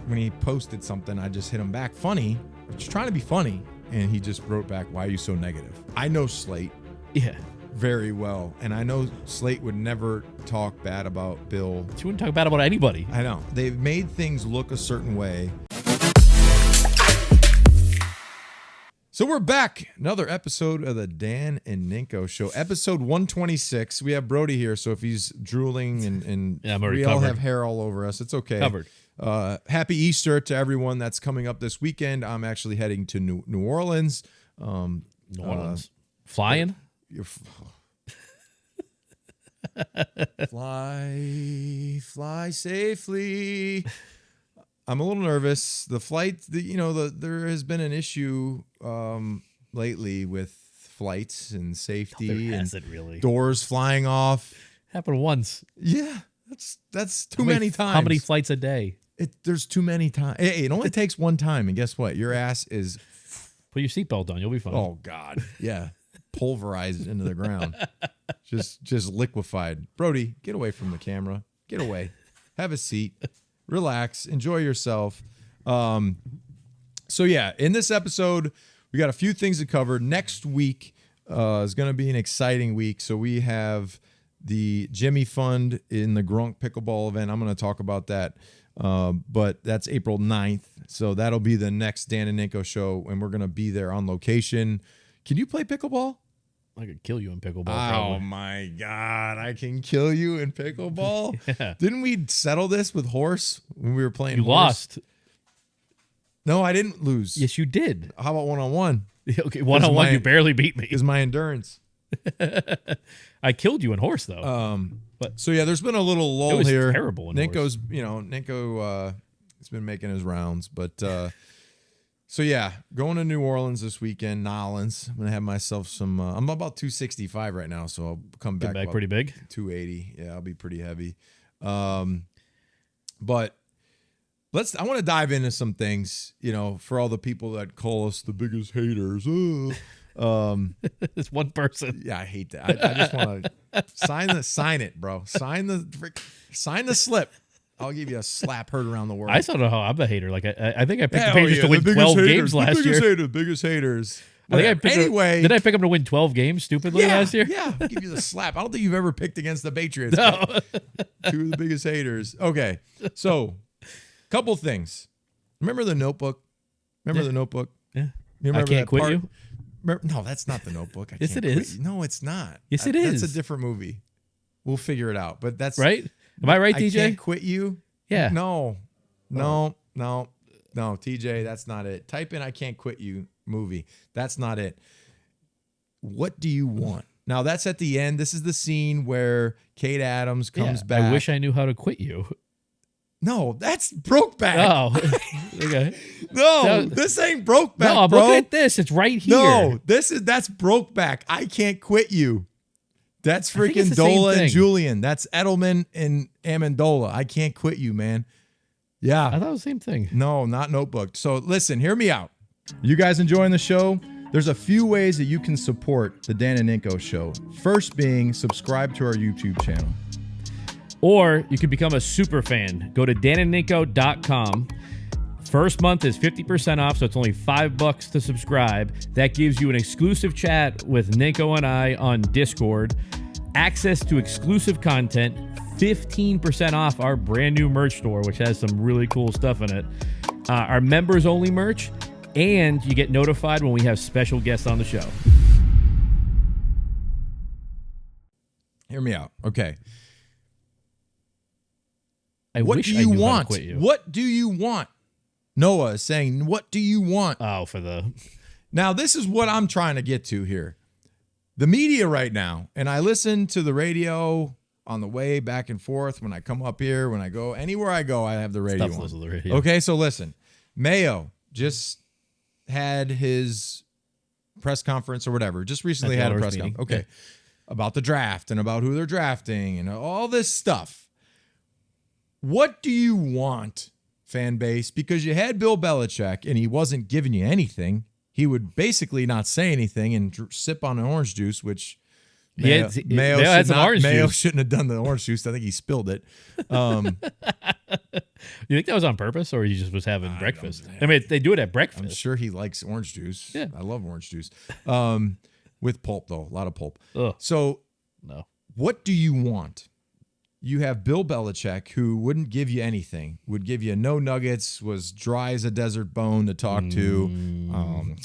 when he posted something, I just hit him back funny, just trying to be funny, and he just wrote back, "Why are you so negative?" I know Slate very well, and I know Slate would never talk bad about Bill. She wouldn't talk bad about anybody. I know. They've made things look a certain way. So we're back. Another episode of the Dan and Ninko Show. Episode 126. We have Brody here, so if he's drooling and I'm we already all covered. have hair all over us, it's okay. Covered. Happy Easter to everyone that's coming up this weekend. I'm actually heading to New Orleans. New Orleans. Flying? Fly safely. I'm a little nervous. The flight, there has been an issue lately with flights and safety and really. doors flying off. Happened once. Yeah, that's too many times. How many flights a day? There's too many times. It only takes one time, and guess what? Your ass is. Put your seatbelt on. You'll be fine. Oh God, yeah, pulverized into the ground, just liquefied. Brody, get away from the camera. Get away. Have a seat. Relax, enjoy yourself. So yeah, in this episode, we got a few things to cover. Next week is going to be an exciting week. So we have the Jimmy Fund in the Grunk Pickleball event. I'm going to talk about that, but that's April 9th. So that'll be the next Dan and Ninko show, and we're going to be there on location. Can you play pickleball? I could kill you in pickleball. Oh probably. my God, I can kill you in pickleball. Yeah. Didn't we settle this with Horse when we were playing? You Horse? lost. No, I didn't lose. Yes, you did. How about one-on-one? Okay, one-on-one, you barely beat me. Is my endurance. I killed you in horse, though. So yeah, there's been a little lull It was here. terrible in Ninko has been making his rounds, but so yeah, going to New Orleans this weekend, Nolans. I'm gonna have myself some. I'm about 265 right now, so I'll come back pretty big. 280. Yeah, I'll be pretty heavy. But I want to dive into some things. For all the people that call us the biggest haters. It's one person. Yeah, I hate that. I just want to sign it, bro. Sign the slip. I'll give you a slap heard around the world. I don't know how I'm a hater. Like I think I picked the Patriots to win 12 games last year. The biggest haters. Did I pick them to win 12 games stupidly last year? Yeah, I'll give you the slap. I don't think you've ever picked against the Patriots. No. Two of the biggest haters. Okay, so couple things. Remember the Notebook? The Notebook? Yeah. You remember I Can't Quit You? No, that's not the Notebook. Yes, it is. No, it's not. Yes, it is. That's a different movie. We'll figure it out. But that's right. Am I right, DJ? I Can't Quit You? Yeah. No, TJ, that's not it. Type in I Can't Quit You movie. That's not it. What do you want? Now, that's at the end. This is the scene where Kate Adams comes back. I wish I knew how to quit you. No, that's Brokeback. Oh, okay. No, this ain't Brokeback, no, I'm bro. looking at this. It's right here. No, that's Brokeback. I Can't Quit You. That's I think it's freaking the same Dola and thing. Julian. That's Edelman and Amendola. I Can't Quit You, man. Yeah. I thought it was the same thing. No, not Notebook. So listen, hear me out. You guys enjoying the show? There's a few ways that you can support the Dan and Ninko Show. First being subscribe to our YouTube channel. Or you can become a super fan. Go to danandninko.com. First month is 50% off, so it's only $5 to subscribe. That gives you an exclusive chat with Ninko and I on Discord, access to exclusive content, 15% off our brand new merch store, which has some really cool stuff in it, our members only merch, and you get notified when we have special guests on the show. Hear me out. Okay. What do you want? What do you want? Noah is saying, what do you want? Oh, Now, this is what I'm trying to get to here. The media right now, and I listen to the radio on the way back and forth when I come up here, when I go, anywhere I go, I have the radio on. The radio. Okay, so listen. Mayo just had his press conference or whatever. Just recently had a press conference. Okay. Yeah. About the draft and about who they're drafting and all this stuff. What do you want, fan base? Because you had Bill Belichick and he wasn't giving you anything. He would basically not say anything and sip on an orange juice, which Mayo had some orange Mayo juice. shouldn't have done the orange juice. I think he spilled it. You think that was on purpose, or he just was having breakfast? don't- I mean, they do it at breakfast. I'm sure he likes orange juice. Yeah. I love orange juice. With pulp, though. A lot of pulp. Ugh. So No. what do you want? You have Bill Belichick, who wouldn't give you anything, would give you no nuggets, was dry as a desert bone to talk to.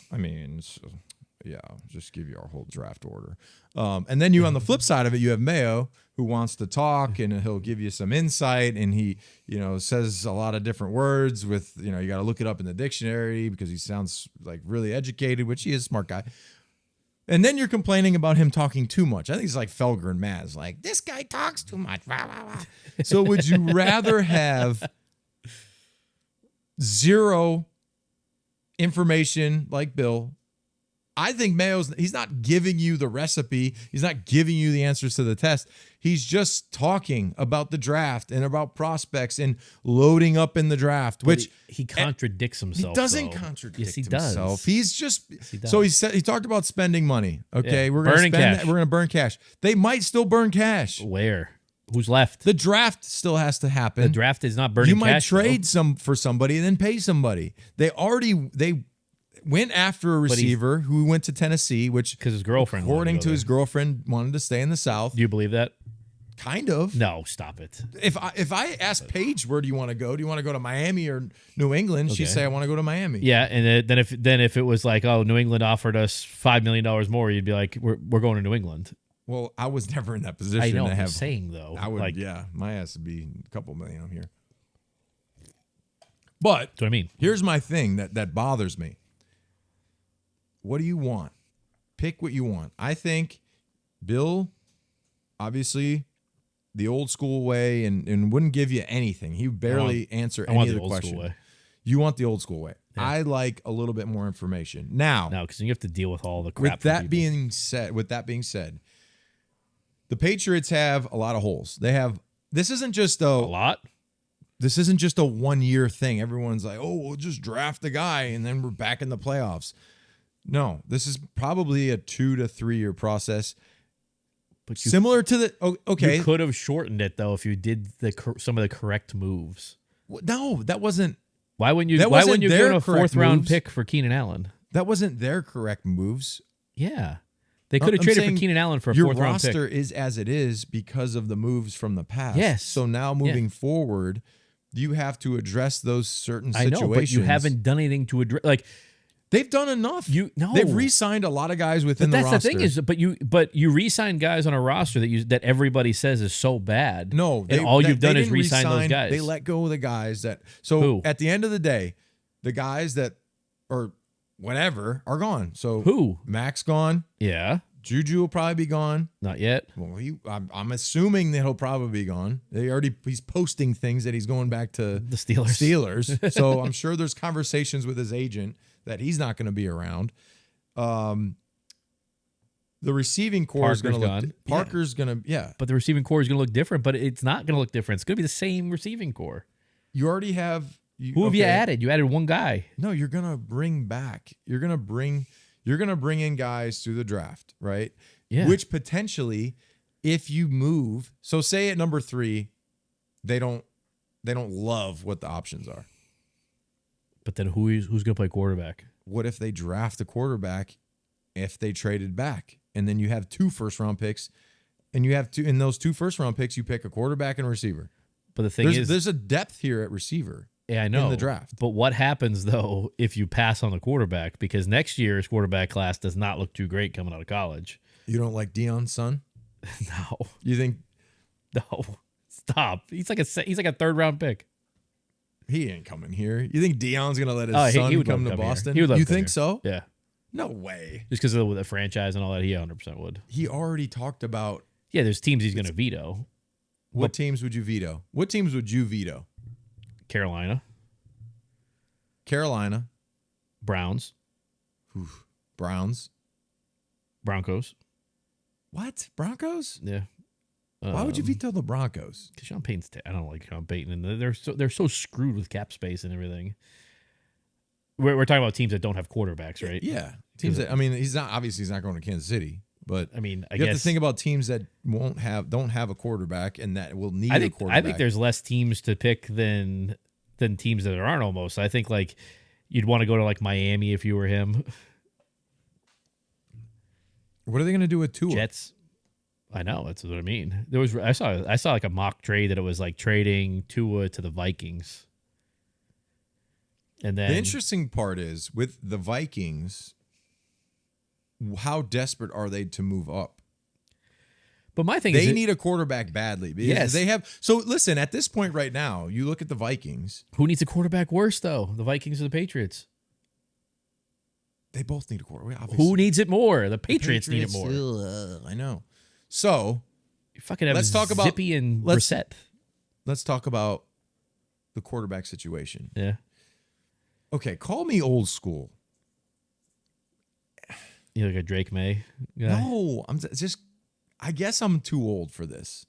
Just give you our whole draft order. And then you, on the flip side of it, you have Mayo, who wants to talk, and he'll give you some insight, and he, says a lot of different words with, you got to look it up in the dictionary because he sounds like really educated, which he is a smart guy. And then you're complaining about him talking too much. I think it's like Felger and Maz, like, this guy talks too much. So would you rather have zero information like Bill? I think he's not giving you the recipe. He's not giving you the answers to the test. He's just talking about the draft and about prospects and loading up in the draft, which he contradicts himself. He doesn't though. contradict yes, he himself. Does. He's just he does. so he talked about spending money. Okay, Yeah. we're going to spend Burning cash. We're going to burn cash. They might still burn cash. Where? Who's left? The draft still has to happen. The draft is not burning You might cash, trade for somebody and then pay somebody. They went after a receiver who went to Tennessee, which because his girlfriend, according to his girlfriend, wanted to stay in the South. Do you believe that? Kind of. No, stop it. If I ask Paige, where do you want to go? Do you want to go to Miami or New England? She'd say, I want to go to Miami. Yeah, and then if it was like, oh, New England offered us $5 million more, you'd be like, we're going to New England. Well, I was never in that position. I know. to I'm have, saying though, I would. like, Yeah, my ass would be a couple million. I'm here. But that's what I mean. Here's my thing that bothers me. What do you want? Pick what you want. I think Bill, obviously, the old school way and wouldn't give you anything. He would barely answer any of the questions. You want the old school way. Yeah. I like a little bit more information. Now, because you have to deal with all the crap. With that being said, the Patriots have a lot of holes. This isn't just a lot. This isn't just a 1 year thing. Everyone's like, oh, we'll just draft a guy and then we're back in the playoffs. No, this is probably a 2 to 3 year process. But similar to the okay, you could have shortened it though if you did some of the correct moves. No, that wasn't. Why wouldn't you? Why wouldn't you give a 4th round pick for Keenan Allen? That wasn't their correct moves. Yeah, they could have traded for Keenan Allen for a 4th round pick. Your roster is as it is because of the moves from the past. Yes. So now moving forward, you have to address those certain situations. I know, but you haven't done anything to address. Like, they've done enough. They've re-signed a lot of guys within the roster. That's the thing is, but you re-sign guys on a roster that everybody says is so bad. No, you've done is re-sign those guys. They let go of the guys that. So at the end of the day, the guys that or whatever are gone. So who? Mac's gone. Yeah. Juju will probably be gone. Not yet. Well, I'm assuming that he'll probably be gone. He's posting things that he's going back to the Steelers. So I'm sure there's conversations with his agent that he's not going to be around. The receiving core is going to look. Parker's going to But the receiving core is going to look different. But it's not going to look different. It's going to be the same receiving core. You already have. Who have you added? You added one guy. No, you're going to bring back. You're going to bring in guys through the draft, right? Yeah. Which potentially, if you move, so say at number 3, they don't love what the options are. But then who's going to play quarterback? What if they draft a quarterback if they traded back? And then you have 2 first-round picks, and you have in those 2 first-round picks, you pick a quarterback and a receiver. But the thing is, there's a depth here at receiver. Yeah, I know. In the draft. But what happens, though, if you pass on the quarterback? Because next year's quarterback class does not look too great coming out of college. You don't like Deion's son? No. You think? No. Stop. He's like a 3rd round pick. He ain't coming here. You think Deion's going to let his son come to Boston? You think here. So? Yeah. No way. Just because of the franchise and all that, he 100% would. He already talked about... Yeah, there's teams he's going to veto. What teams would you veto? What teams would you veto? Carolina. Browns. Oof. Browns. Broncos. What? Broncos? Yeah. Why would you veto the Broncos? Because Sean Payton's... I don't like Sean Payton. And they're so screwed with cap space and everything. We're talking about teams that don't have quarterbacks, right? Yeah. Teams that... I mean, he's not going to Kansas City. But I mean, I you have guess to think about teams that don't have a quarterback and that will need a quarterback. I think there's less teams to pick than teams that aren't almost. I think like you'd want to go to like Miami if you were him. What are they going to do with Tua? Jets. I know, that's what I mean. I saw like a mock trade that it was like trading Tua to the Vikings. And then The interesting part is with the Vikings, how desperate are they to move up? But my thing is they need a quarterback badly. Because they have. So listen, at this point right now, you look at the Vikings. Who needs a quarterback worse though? The Vikings or the Patriots? They both need a quarterback. Obviously. Who needs it more? The Patriots need it more. I know. So you fucking have let's talk about Zippy and Brissett. Let's talk about the quarterback situation. Yeah. Okay, call me old school. You like a Drake May guy? No, I guess I'm too old for this.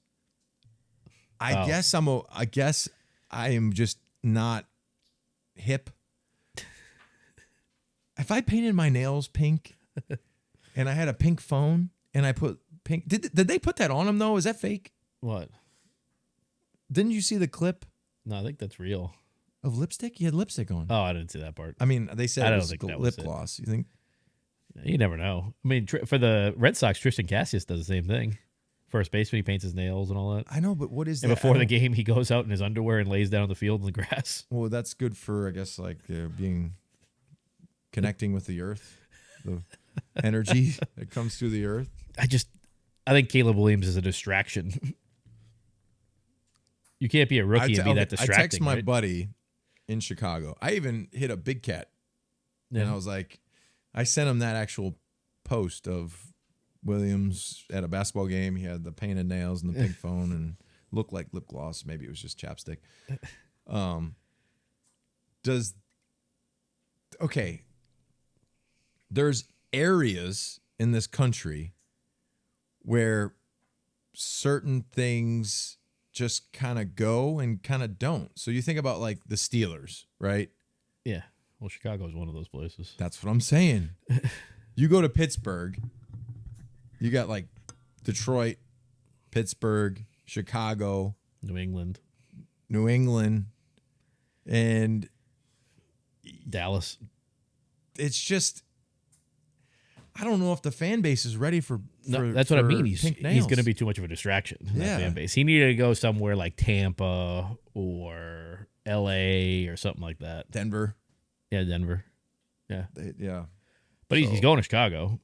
I guess I am just not hip. If I painted my nails pink and I had a pink phone and I put pink, did they put that on him though? Is that fake? What? Didn't you see the clip No, I think that's real. of lipstick? He had lipstick on. Oh, I didn't see that part. I mean, they said I it don't was think that lip was it. gloss. You think? You never know. I mean, for the Red Sox, Tristan Cassius does the same thing. First baseman, he paints his nails and all that. I know, but what is And that? before the game, he goes out in his underwear and lays down on the field in the grass. Well, that's good for, I guess, like connecting with the earth, the energy that comes through the earth. I think Caleb Williams is a distraction. You can't be a rookie and be that distracting. I text my right? buddy in Chicago. I even hit a Big Cat. Yeah. And I was like, I sent him that actual post of Williams at a basketball game. He had the painted nails and the pink phone and looked like lip gloss. Maybe it was just chapstick. There's areas in this country where certain things just kind of go and kind of don't. So you think about like the Steelers, right? Yeah. Well, Chicago is one of those places. That's what I'm saying. You go to Pittsburgh, you got like Detroit, Pittsburgh, Chicago, New England, and Dallas. it's just, I don't know if the fan base is ready for That's what I mean. He's nails. going to be too much of a distraction. In that Yeah. fan base. He needed to go somewhere like Tampa or LA or something like that. Denver. Yeah, Denver. Yeah. Yeah. But he's going to Chicago.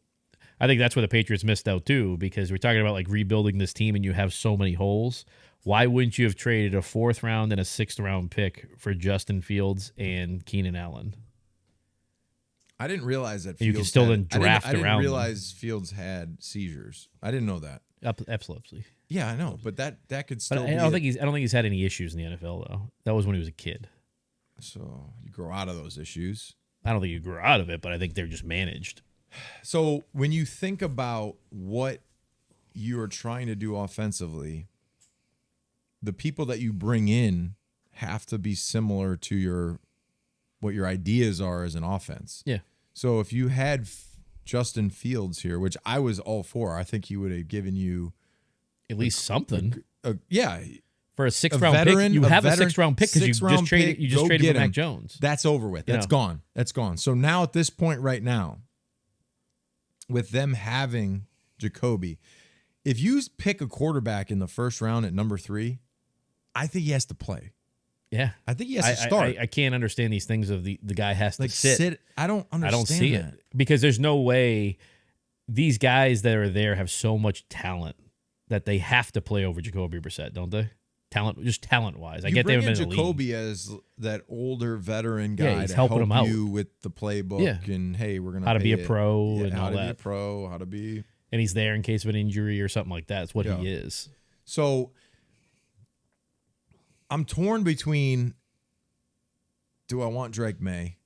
I think that's where the Patriots missed out too, because we're talking about like rebuilding this team and you have so many holes. Why wouldn't you have traded a 4th round and a 6th round pick for Justin Fields and Keenan Allen? I didn't realize that. You can still then draft I didn't around realize Fields had seizures. I didn't know that. Epilepsy. Yeah, I know, but that could But still. I don't think he's had any issues in the NFL though. That was when he was a kid. So you grow out of those issues. I don't think you grew out of it, but I think they're just managed. So when you think about what you are trying to do offensively, the people that you bring in have to be similar to what your ideas are as an offense. Yeah. So if you had Justin Fields here, which I was all for, I think he would have given you At least something. Yeah. For a 6th round veteran, pick, you have a veteran, 6th round pick because you just traded. You just go traded get for Mac him. Jones. That's over with. That's gone. That's gone. So now at this point right now, with them having Jacoby, if you pick a quarterback in the 1st round at number 3, I think he has to play. Yeah, I think he has to start. I can't understand these things of the guy has to sit. I don't understand. I don't see that. it because there's no way these guys that are there have so much talent that they have to play over Jacoby Brissett, don't they? Talent wise, I get they haven't been in the league. Jacoby as that older veteran guy he's to helping help him out. you with the playbook and hey, we're gonna how to pay be a it. pro Yeah, and how all to that. be a pro, how to be, and he's there in case of an injury or something like that. That's what he is. So I'm torn between. Do I want Drake May?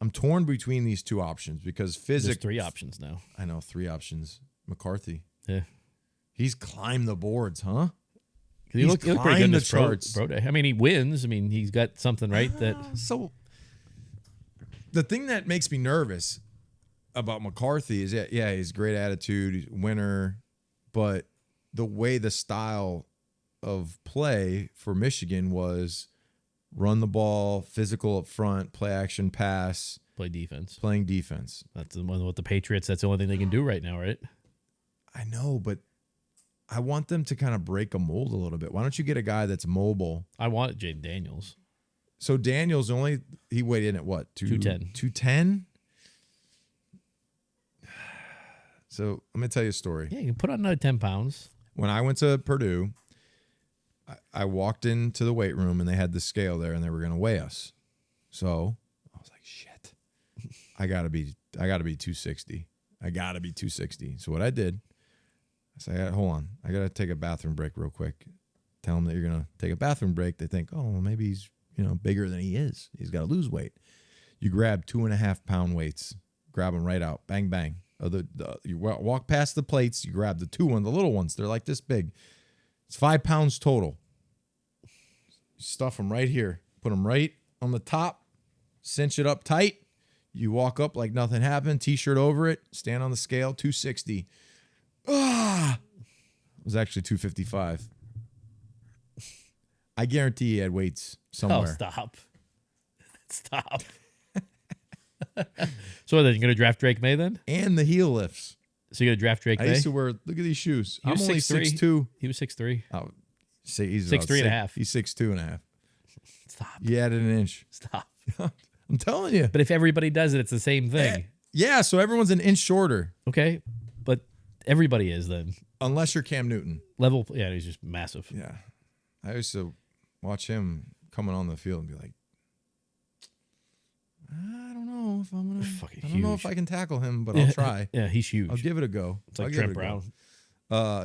I'm torn between these two options because There's 3 options now. I know 3 options. McCarthy. Yeah, he's climbed the boards, huh? He looked pretty good in the his charts. pro day. I mean, he wins. I mean, he's got something right that. So the thing that makes me nervous about McCarthy is yeah, he's great attitude, he's a winner, but the way the style of play for Michigan was run the ball, physical up front, play action pass, Play defense. playing defense. That's the one with the Patriots. That's the only thing they can do right now, right? I know, but I want them to kind of break a mold a little bit. Why don't you get a guy that's mobile? I wanted Jaden Daniels. So Daniels he weighed in at what? 210. 210? So let me tell you a story. Yeah, you can put on another 10 pounds. When I went to Purdue, I walked into the weight room and they had the scale there and they were going to weigh us. So I was like, shit, I gotta be 260. I gotta be 260. So what I did, I said, hold on, I gotta take a bathroom break real quick. Tell them that you're gonna take a bathroom break. They think, oh, well, maybe he's bigger than he is. He's got to lose weight. You grab 2.5 pound weights, grab them right out, bang bang. You walk past the plates, you grab the little ones. They're like this big. It's 5 pounds total. You stuff them right here. Put them right on the top. Cinch it up tight. You walk up like nothing happened. T-shirt over it. Stand on the scale. 260. It was actually 255. I guarantee he had weights somewhere. Oh, stop. So then you're going to draft Drake May then? And the heel lifts. So you're going to draft Drake May? I used to wear, look at these shoes. He I'm was only 6'3". 6'2". He was 6'3". Oh, say he's 6'3" and a half. He's 6'2" and a half. Stop. You added an inch. Stop. I'm telling you. But if everybody does it, it's the same thing. Yeah, so everyone's an inch shorter. Okay. But everybody is then. Unless you're Cam Newton. Yeah, he's just massive. Yeah. I used to watch him coming on the field and be like, I don't know if I'm gonna. I don't know if I can tackle him, but I'll try. Yeah, he's huge. I'll give it a go. It's like Trent Brown.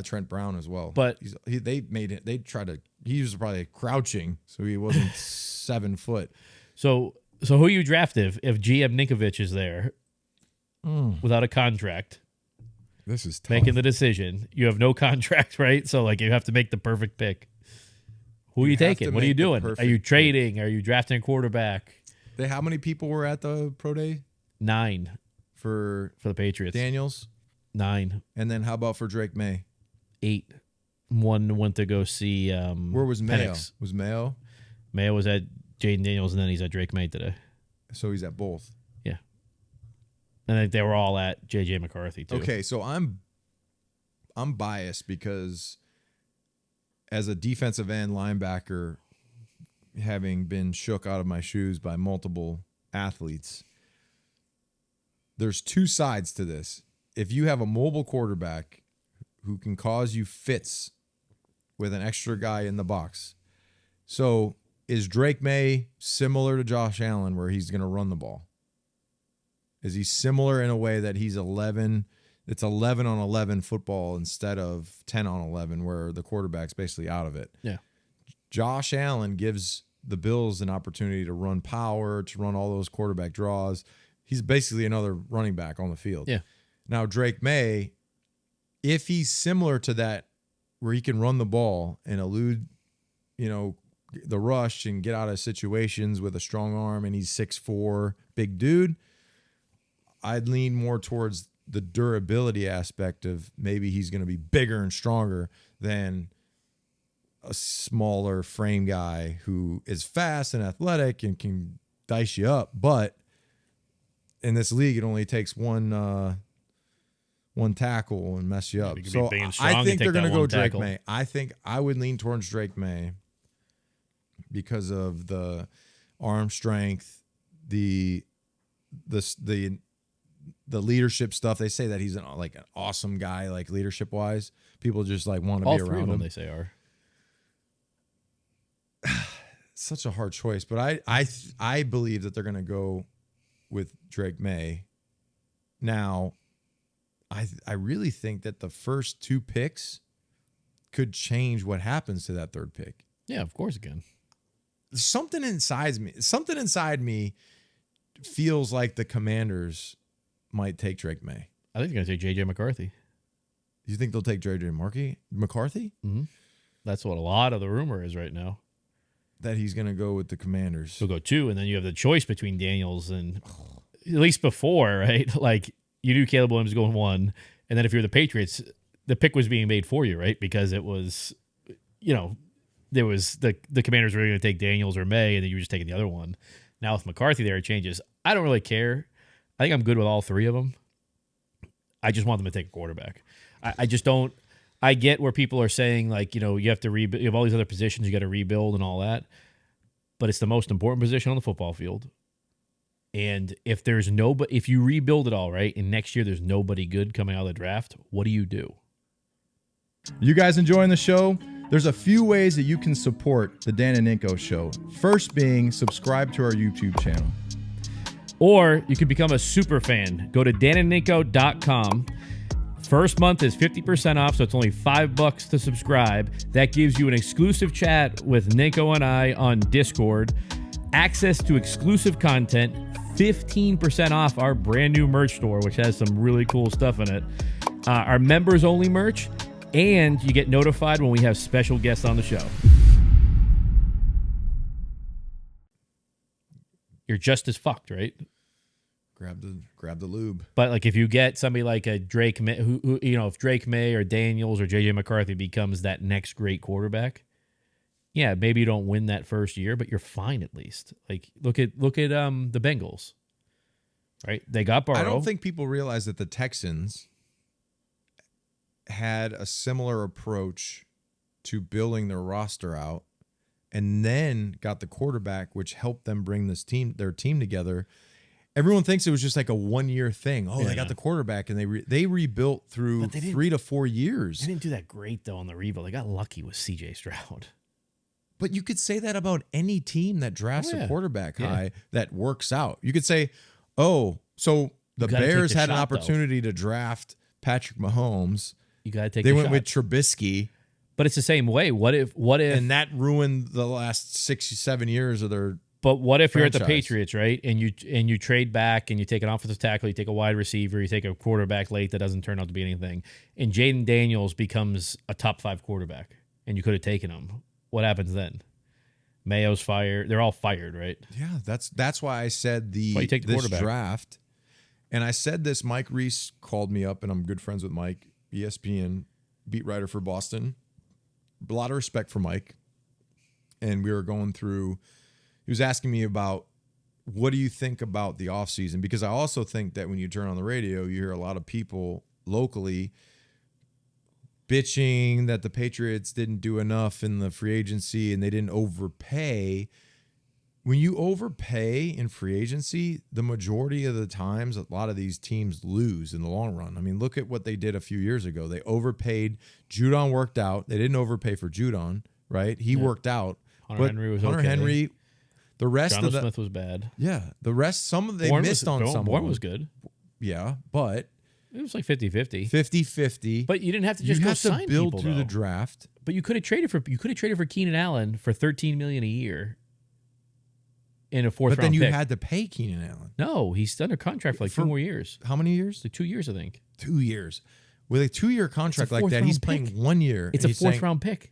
Trent Brown as well. But they made it. They tried to. He was probably crouching, so he wasn't 7 foot. So who you draft if GM Ninkovich is there without a contract? This is tough. Making the decision. You have no contract, right? So like you have to make the perfect pick. Who are you taking? What are you doing? Are you trading? Are you drafting a quarterback? How many people were at the pro day? 9 for the Patriots. Daniels? 9. And then how about for Drake May? 8. One went to go see where was Mayo? Penix. Was Mayo? Mayo was at Jaden Daniels, and then he's at Drake May today. So he's at both. Yeah. And I think they were all at JJ McCarthy too. Okay, so I'm biased because as a defensive end linebacker, having been shook out of my shoes by multiple athletes, there's two sides to this. If you have a mobile quarterback who can cause you fits with an extra guy in the box. So is Drake May similar to Josh Allen where he's going to run the ball? Is he similar in a way that he's 11? It's 11 on 11 football instead of 10 on 11 where the quarterback's basically out of it. Yeah. Josh Allen gives the Bills an opportunity to run power, to run all those quarterback draws. He's basically another running back on the field. Yeah. Now, Drake May, if he's similar to that where he can run the ball and elude, the rush and get out of situations with a strong arm and he's 6'4", big dude, I'd lean more towards the durability aspect of maybe he's going to be bigger and stronger than a smaller frame guy who is fast and athletic and can dice you up. But in this league, it only takes one tackle and mess you up. So I think they're going to go Drake May. I think I would lean towards Drake May because of the arm strength, the leadership stuff. They say that he's an awesome guy, like leadership wise. People just want to all be around three of them, him. they say are. Such a hard choice, but I believe that they're going to go with Drake May. Now, I really think that the first 2 picks could change what happens to that third pick. Yeah, of course it can. Something inside me feels like the Commanders might take Drake May. I think they're going to take JJ McCarthy. You think they'll take JJ McCarthy? Mm-hmm. That's what a lot of the rumor is right now. That he's going to go with the Commanders. He'll go 2, and then you have the choice between Daniels and at least before, right? Like you knew Caleb Williams was going 1, and then if you're the Patriots, the pick was being made for you, right? Because it was, there was the Commanders were going to take Daniels or May, and then you were just taking the other one. Now with McCarthy there, it changes. I don't really care. I think I'm good with all 3 of them. I just want them to take a quarterback. I just don't. I get where people are saying, like, you have to rebuild. You have all these other positions you got to rebuild and all that. But it's the most important position on the football field. And if if you rebuild it all, right, and next year there's nobody good coming out of the draft, what do you do? You guys enjoying the show? There's a few ways that you can support the Dan and Ninko Show. First being subscribe to our YouTube channel. Or you can become a super fan. Go to danandninko.com. First month is 50% off, so it's only $5 to subscribe. That gives you an exclusive chat with Ninko and I on Discord, access to exclusive content, 15% off our brand new merch store, which has some really cool stuff in it, our members only merch, and you get notified when we have special guests on the show. You're just as fucked, right? Grab the lube. But like if you get somebody like a Drake May, who if Drake May or Daniels or JJ McCarthy becomes that next great quarterback, yeah, maybe you don't win that first year, but you're fine at least. Like look at the Bengals, right? They got Burrow. I don't think people realize that the Texans had a similar approach to building their roster out, and then got the quarterback, which helped them bring their team together. Everyone thinks it was just like a 1-year thing. Oh, they got the quarterback, and they rebuilt through 3 to 4 years. They didn't do that great though on the rebuild. They got lucky with CJ Stroud. But you could say that about any team that drafts a quarterback high that works out. You could say, so the Bears had an opportunity to draft Patrick Mahomes. You got to take. They went with Trubisky. But it's the same way. What if? And that ruined the last 6-7 years of their. But what if franchise. You're at the Patriots, right? And you trade back and you take an offensive tackle, you take a wide receiver, you take a quarterback late that doesn't turn out to be anything, and Jaden Daniels becomes a top 5 quarterback, and you could have taken him. What happens then? Mayo's fired. They're all fired, right? Yeah, that's why I said this draft. And I said this. Mike Reese called me up, and I'm good friends with Mike, ESPN beat writer for Boston. A lot of respect for Mike. And we were going through. He was asking me about what do you think about the offseason? Because I also think that when you turn on the radio, you hear a lot of people locally bitching that the Patriots didn't do enough in the free agency and they didn't overpay. When you overpay in free agency, the majority of the times, a lot of these teams lose in the long run. I mean, look at what they did a few years ago. They overpaid. Judon worked out. They didn't overpay for Judon, right? He worked out. Hunter Henry was Hunter okay. Henry. The rest Jonnu of the Smith was bad. Yeah, the rest. They missed on some. Bourne was good. Yeah, but it was like 50-50. 50-50. But you didn't have to just go sign build people, through though. the draft. But you could have traded for Keenan Allen for $13 million a year in a fourth round pick. But then you had to pay Keenan Allen. No, he's under contract for 2 more years. How many years? Like 2 years, I think. 2 years. With a 2-year contract like that, he's playing 1 year. It's a fourth round pick.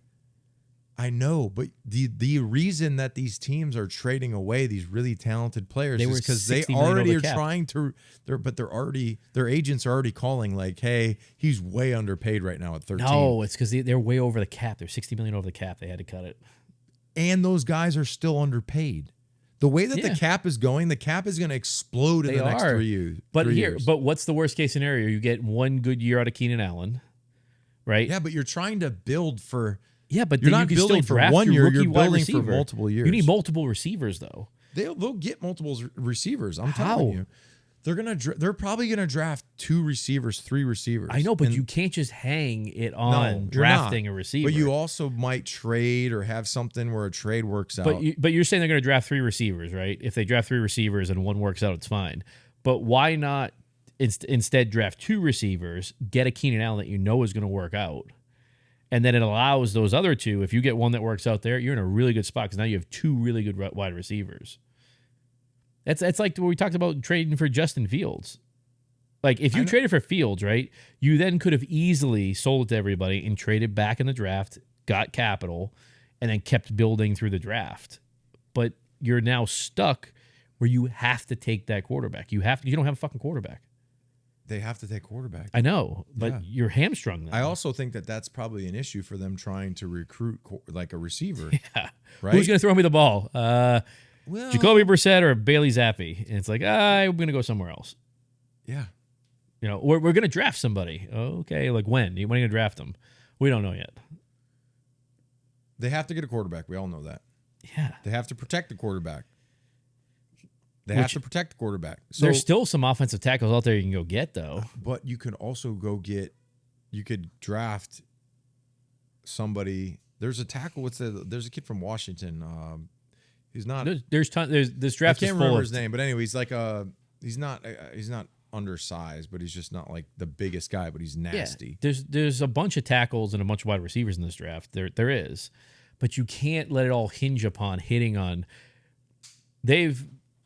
I know, but the reason that these teams are trading away these really talented players is because they already are trying to. Their agents are already calling like, "Hey, he's way underpaid right now at 13." No, it's because they're way over the cap. They're $60 million over the cap. They had to cut it. And those guys are still underpaid. The way that the cap is going, the cap is going to explode in the next 3 years. But what's the worst case scenario? You get 1 good year out of Keenan Allen, right? Yeah, but you're trying to build for. Yeah, but you're not you building still for 1 year. You're building for receiver. multiple years. You need multiple receivers, though. They'll get multiple receivers. I'm telling you, they're probably gonna draft 2 receivers, 3 receivers. I know, but you can't just hang it on drafting a receiver. But you also might trade or have something where a trade works out. But you're saying they're gonna draft 3 receivers, right? If they draft 3 receivers and 1 works out, it's fine. But why not instead draft 2 receivers, get a Keenan Allen that you know is gonna work out? And then it allows those other 2, if you get one that works out there, you're in a really good spot because now you have 2 really good wide receivers. That's like what we talked about trading for Justin Fields. Like if you traded for Fields, right, you then could have easily sold it to everybody and traded back in the draft, got capital, and then kept building through the draft. But you're now stuck where you have to take that quarterback. You don't have a fucking quarterback. they have to take quarterback. I know, but Yeah. you're hamstrung then. I also think that that's probably an issue for them trying to recruit like a receiver. Yeah. Right? Who's going to throw me the ball? Well, Jacoby Brissett or Bailey Zappi? And it's like, I'm going to go somewhere else. yeah. You know, we're going to draft somebody. Okay, like when? When are you going to draft them? We don't know yet. They have to get a quarterback. We all know that. Yeah. They have to protect the quarterback. They have to protect the quarterback. So, There's still some offensive tackles out there you can go get, though. but you can also you could draft somebody. There's a tackle. There's a kid from Washington. He's not. There's this draft I is can't full remember of his name, but anyway, he's like he's not undersized, but he's just not like the biggest guy, but he's nasty. Yeah, there's a bunch of tackles and a bunch of wide receivers in this draft. There is, but you can't let it all hinge upon hitting on.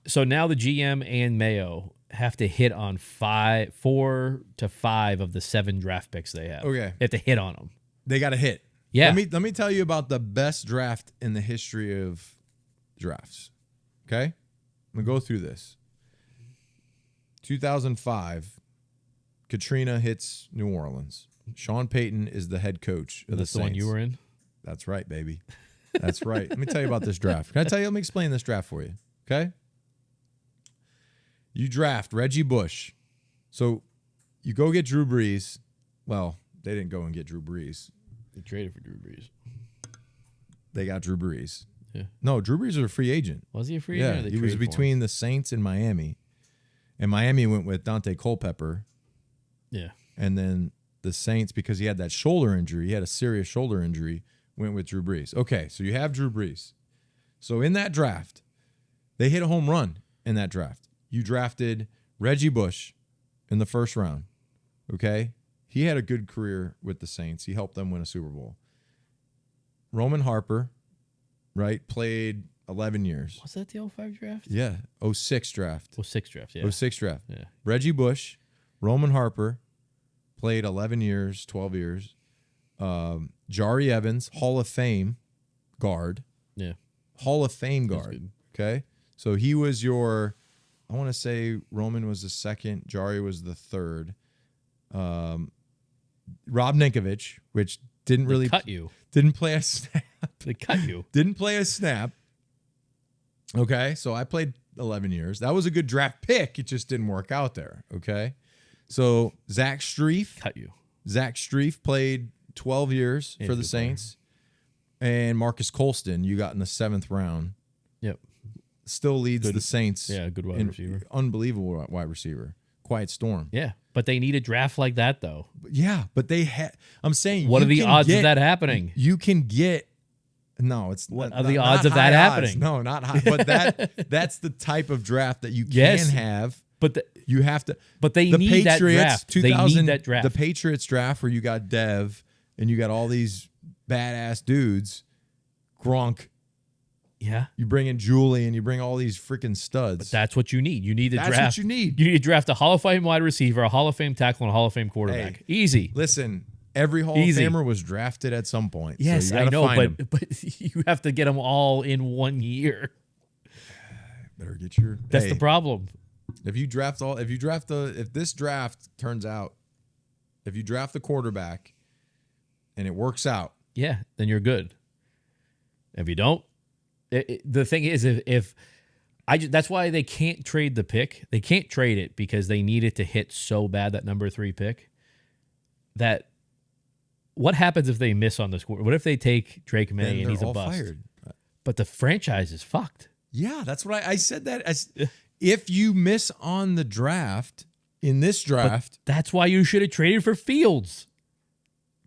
So now the GM and Mayo have to hit on 4 to 5 of the 7 draft picks they have. Okay, they have to hit on them. They got to hit. Yeah. Let me tell you about the best draft in the history of drafts. Okay, I'm gonna go through this. 2005, Katrina hits New Orleans. Sean Payton is the head coach of the Saints. The one you were in? That's right, baby. That's right. Let me tell you about this draft. Can I tell you? Let me explain this draft for you. Okay? You draft Reggie Bush. So you go get Drew Brees. Well, they didn't go and get Drew Brees. They traded for Drew Brees. They got Drew Brees. Yeah. No, Drew Brees was a free agent. Was he a free agent? Yeah, he was between the Saints and Miami. And Miami went with Dante Culpepper. Yeah. And then the Saints, because he had that shoulder injury, he had a serious shoulder injury, went with Drew Brees. Okay, so you have Drew Brees. So in that draft, they hit a home run in that draft. You drafted Reggie Bush in the first round. Okay? He had a good career with the Saints. He helped them win a Super Bowl. Roman Harper, right, played 11 years. Was that the 05 draft? Yeah, 06 draft. 06 draft, yeah. 06 draft. Yeah. Reggie Bush, Roman Harper, played 11 years, 12 years. Jari Evans, Hall of Fame guard. Yeah. Hall of Fame guard. good. Okay? So he was your, I want to say Roman was the second, Jari was the third. Rob Ninkovich, which didn't really cut you. Didn't play a snap. They cut you. Didn't play a snap. Okay, so I played 11 years. That was a good draft pick. It just didn't work out there. Okay, so Zach Strief. Cut you. Zach Strief played 12 years for the Saints. And Marcus Colston, you got in the 7th round. Yep. Still leads the Saints. Yeah, good wide receiver. Unbelievable wide receiver. Quiet storm. Yeah, but they need a draft like that, though. Yeah, but they had. I'm saying, what are the odds of that happening? You can get. No, it's what not, are the not odds of that happening? Odds. No, not high. But that's the type of draft that you can have. But you have to. But they the need Patriots, that draft. They need that draft. The Patriots draft where you got Dev and you got all these badass dudes, Gronk. Yeah. You bring in Julie and you bring all these freaking studs. But that's what you need. You need to draft. That's what you need. You need to draft a Hall of Fame wide receiver, a Hall of Fame tackle, and a Hall of Fame quarterback. Hey, easy. Listen, every Hall of Famer was drafted at some point. Yes, so you I know, find but you have to get them all in 1 year. Better get your. That's the problem. If this draft turns out, if you draft the quarterback, and it works out, yeah, then you're good. If you don't, the thing is, that's why they can't trade the pick. They can't trade it because they need it to hit so bad, that number 3 pick. That what happens if they miss on the score? What if they take Drake May and he's a bust? Fired. But the franchise is fucked. Yeah, that's what I said. If you miss on the draft in this draft, but that's why you should have traded for Fields.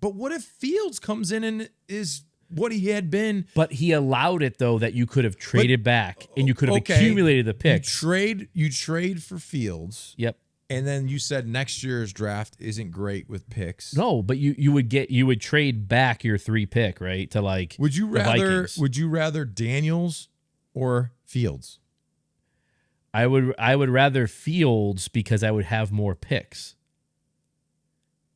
But what if Fields comes in and is what he had been? But he allowed it, though, that you could have traded back and you could have accumulated the picks. You trade for Fields. Yep. And then you said next year's draft isn't great with picks. No, but you would trade back your 3 pick, right? To like Would you rather Daniels or Fields? I would rather Fields because I would have more picks.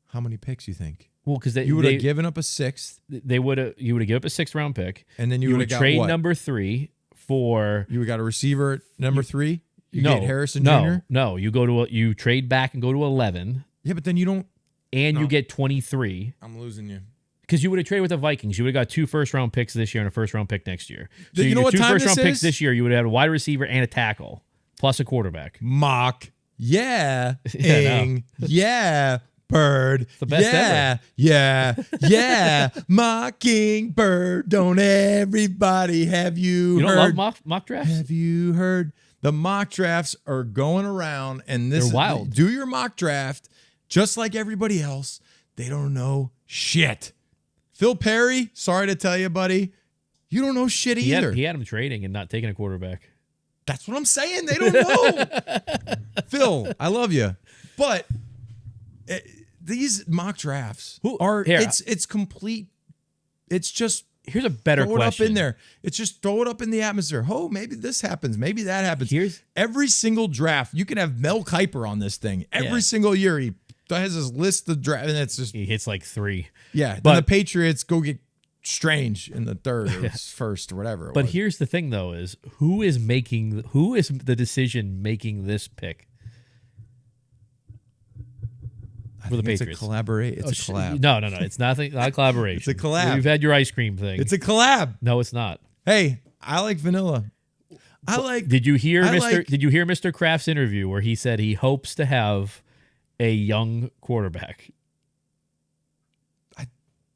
How many picks you think? Well, because you would have given up a 6th. You would have given up a 6th round pick, and then you would trade number 3 for. You would got a receiver at number 3. You get Harrison Jr.? No, you trade back and go to 11. Yeah, but then you don't. And you get 23. I'm losing you. Because you would have traded with the Vikings. You would have got 2 first-round picks this year and a first-round pick next year. So you know what 2 time first-round this picks is? this year, you would have had a wide receiver and a tackle, plus a quarterback. Mock. Yeah. Yeah, Ing. Yeah. Bird. the best ever. Yeah. Mockingbird. Don't everybody have you You heard? don't love mock drafts? Have you heard? The mock drafts are going around, and this They're wild. Do your mock draft just like everybody else. They don't know shit. Phil Perry, sorry to tell you, buddy, you don't know shit either. He had him trading and not taking a quarterback. That's what I'm saying. They don't know. Phil, I love you, but these mock drafts are it's complete. It's just here's a better throw question. it up in there. It's just throw it up in the atmosphere. Oh, maybe this happens. Maybe that happens. Every single draft, you can have Mel Kiper on this thing. Every single year, he has his list of draft, and it's just he hits like 3. Yeah, but then the Patriots go get Strange in the third or first or whatever. But here's the thing, though: is who is the decision making this pick? For the Patriots. It's a collaborate. It's a collab. No. It's nothing. Not a collaboration. It's a collab. You've had your ice cream thing. It's a collab. No, it's not. Hey, I like vanilla. Did you hear Mr. Kraft's interview where he said he hopes to have a young quarterback?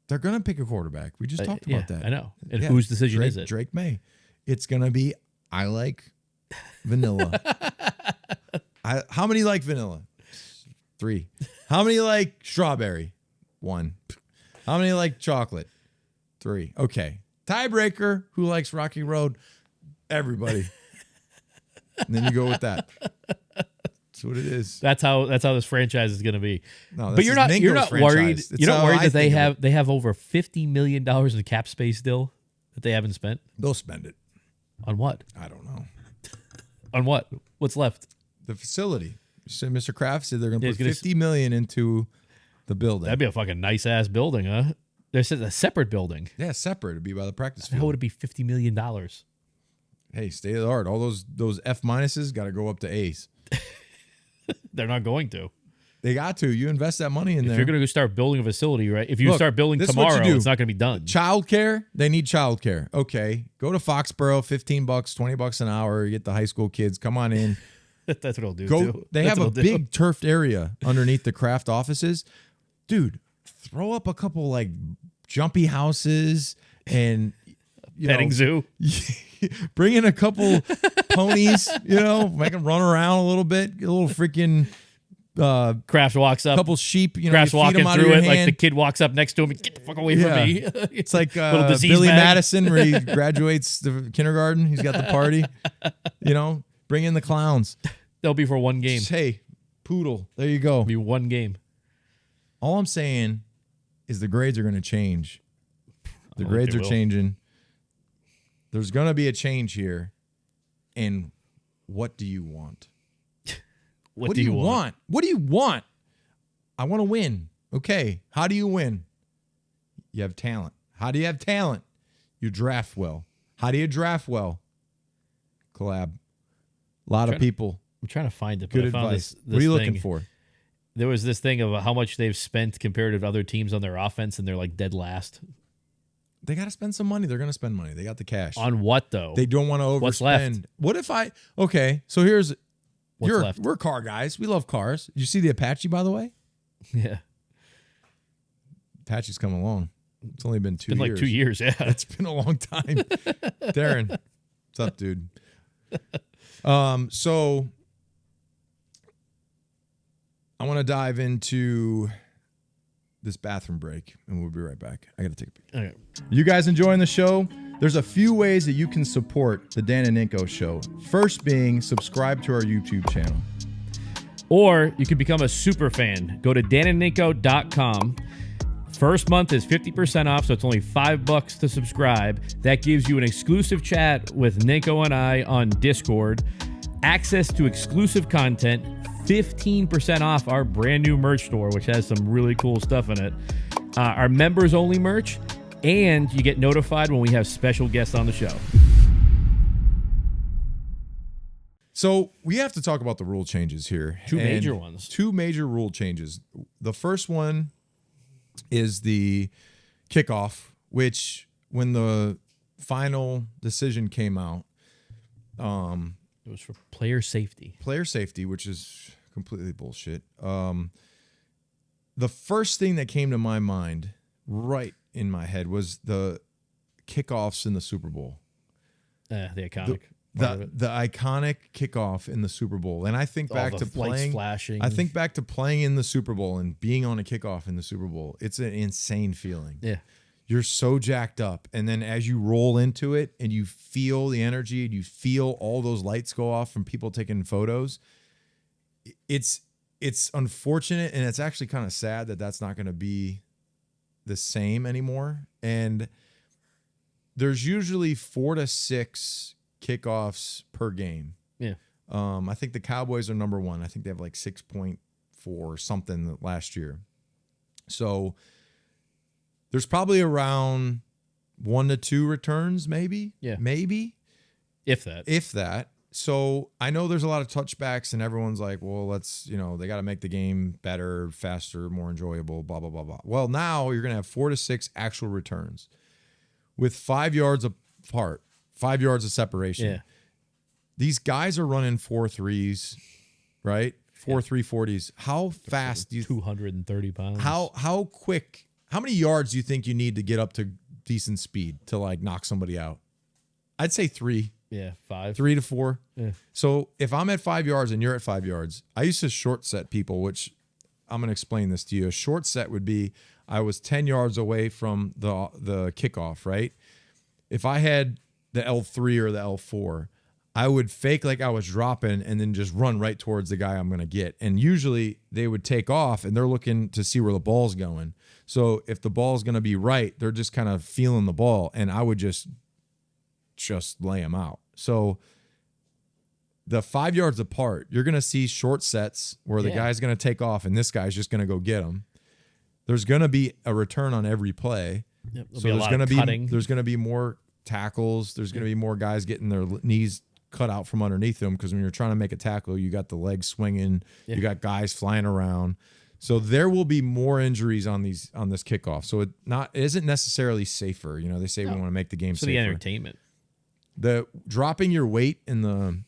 They're gonna pick a quarterback. We just talked about that. I know. And whose decision is it? Drake May. It's gonna be. I like vanilla. How many like vanilla? 3. How many like strawberry? 1. How many like chocolate? 3. Okay. Tiebreaker. Who likes Rocky Road? Everybody. And then you go with that. That's what it is. That's how this franchise is going to be. No, but you're not worried. You're not worried that they have over $50 million in cap space still that they haven't spent. They'll spend it. On what? I don't know. On what? What's left? The facility. So Mr. Kraft said they're going to put $50 million into the building. That'd be a fucking nice ass building, huh? There's a separate building. Yeah, separate. It'd be by the practice field. How would it be $50 million? Hey, state of the art. All those F minuses got to go up to A's. They're not going to. They got to. You invest that money in there. If you're going to start building a facility, right? If you start building tomorrow, it's not going to be done. Childcare, they need childcare. Okay, go to Foxborough, $15, $20 an hour. You get the high school kids. Come on in. That's what it'll do. Too. They have a big turfed area underneath the Kraft offices. Dude, throw up a couple like jumpy houses and petting zoo. Bring in a couple ponies, make them run around a little bit. A little freaking Kraft walks up. Couple sheep, Kraft's walking through it like the kid walks up next to him and get the fuck away from me. It's like Billy Madison where he graduates the kindergarten. He's got the party. Bring in the clowns. They'll be for one game. Just, hey, poodle. There you go. It'll be one game. All I'm saying is the grades are going to change. The grades are changing. There's going to be a change here. And what do you want? What do you want? What do you want? I want to win. Okay. How do you win? You have talent. How do you have talent? You draft well. How do you draft well? Collab. A lot of people. I'm trying to find it. Good advice. What are you looking for? There was this thing of how much they've spent compared to other teams on their offense, and they're like dead last. They got to spend some money. They're going to spend money. They got the cash. On what, though? They don't want to overspend. What's left? What if okay, so here's, What's left? We're car guys. We love cars. Did you see the Apache, by the way? Yeah. Apache's come along. It's only been 2 years. Like 2 years, yeah. It's been a long time. Darren, what's up, dude? So I want to dive into this bathroom break, and we'll be right back. I got to take a peek. Okay. You guys enjoying the show? There's a few ways that you can support the Dan and Ninko Show. First being subscribe to our YouTube channel. Or you can become a super fan. Go to danandninko.com. First month is 50% off, so it's only $5 to subscribe. That gives you an exclusive chat with Ninko and I on Discord, access to exclusive content, 15% off our brand new merch store, which has some really cool stuff in it, our members only merch, and you get notified when we have special guests on the show. So we have to talk about the rule changes here. Two major ones. Two major rule changes. The first one is the kickoff, which when the final decision came out, it was for player safety. Player safety, which is completely bullshit. The first thing that came to my mind, right in my head, was the kickoffs in the Super Bowl. The iconic. The iconic kickoff in the Super Bowl. And I think back to playing flashing. I think back to playing in the Super Bowl and being on a kickoff in the Super Bowl. It's an insane feeling. Yeah. You're so jacked up. And then as you roll into it and you feel the energy and you feel all those lights go off from people taking photos, it's unfortunate, and it's actually kind of sad that that's not going to be the same anymore. And there's usually 4 to 6 kickoffs per game. Yeah. I think the Cowboys are number 1. I think they have like 6.4 or something last year. So there's probably around 1 to 2 returns, maybe. Yeah. Maybe. If that. So I know there's a lot of touchbacks, and everyone's like, well, they got to make the game better, faster, more enjoyable, blah, blah, blah, blah. Well, now you're going to have 4 to 6 actual returns with 5 yards apart, 5 yards of separation. Yeah. These guys are running 4.3s, right? 4.3 40s. How fast do you 230 pounds? How quick? How many yards do you think you need to get up to decent speed to like knock somebody out? I'd say 3. Yeah, 5. 3 to 4. Yeah. So if I'm at 5 yards and you're at 5 yards, I used to short set people, which I'm going to explain this to you. A short set would be I was 10 yards away from the kickoff, right? If I had the L3 or the L4, I would fake like I was dropping and then just run right towards the guy I'm going to get. And usually they would take off and they're looking to see where the ball's going. So if the ball's going to be right, they're just kind of feeling the ball, and I would just lay them out. So the 5 yards apart, you're going to see short sets where the guy's going to take off and this guy's just going to go get him. There's going to be a return on every play. Yep, so there's going to be more tackles. There's going to be more guys getting their knees cut out from underneath them, because when you're trying to make a tackle, you got the legs swinging, you got guys flying around. So there will be more injuries on this kickoff. So it isn't necessarily safer. You know, they say we want to make the game safer. The entertainment. The dropping your weight in the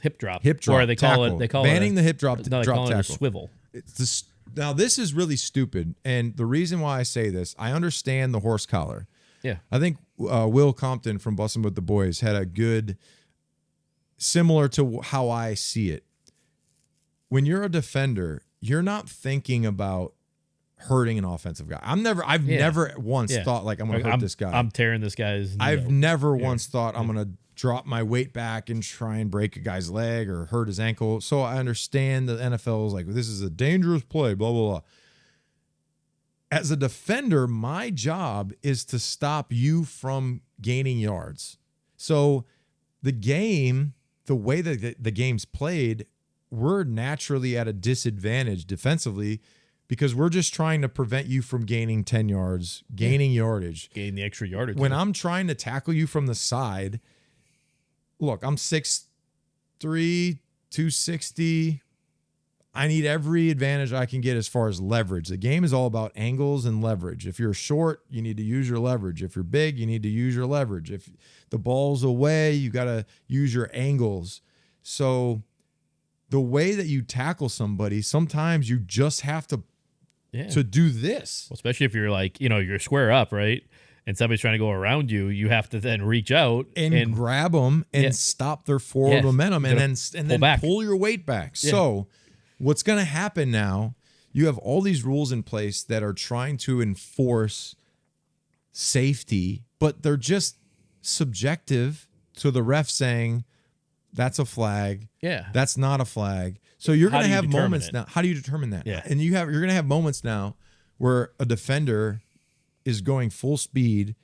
hip drop, or they call banning the hip drop. No, they call it a swivel. Now this is really stupid, and the reason why I say this, I understand the horse collar. Yeah, I think Will Compton from Bussin' with the Boys had a good, similar to how I see it. When you're a defender, you're not thinking about hurting an offensive guy. I've never once thought like I'm going to hurt this guy. I'm tearing this guy's knee I've out. never once thought I'm going to drop my weight back and try and break a guy's leg or hurt his ankle. So I understand the NFL is like, this is a dangerous play, blah, blah, blah. As a defender, my job is to stop you from gaining yards. So the game, the way that the game's played, we're naturally at a disadvantage defensively because we're just trying to prevent you from gaining 10 yards, gaining yardage. Gain the extra yardage. When I'm trying to tackle you from the side, look, I'm 6'3", 260. I need every advantage I can get as far as leverage. The game is all about angles and leverage. If you're short, you need to use your leverage. If you're big, you need to use your leverage. If the ball's away, you got to use your angles. So the way that you tackle somebody, sometimes you just have to do this. Well, especially if you're like, you're square up, right? And somebody's trying to go around you, you have to then reach out and grab them and stop their forward momentum and then pull your weight back. Yeah. So what's going to happen now, you have all these rules in place that are trying to enforce safety, but they're just subjective to the ref saying that's a flag. Yeah. That's not a flag. So you're going to have moments now. How do you determine that? Yeah. And you're going to have moments now where a defender is going full speed,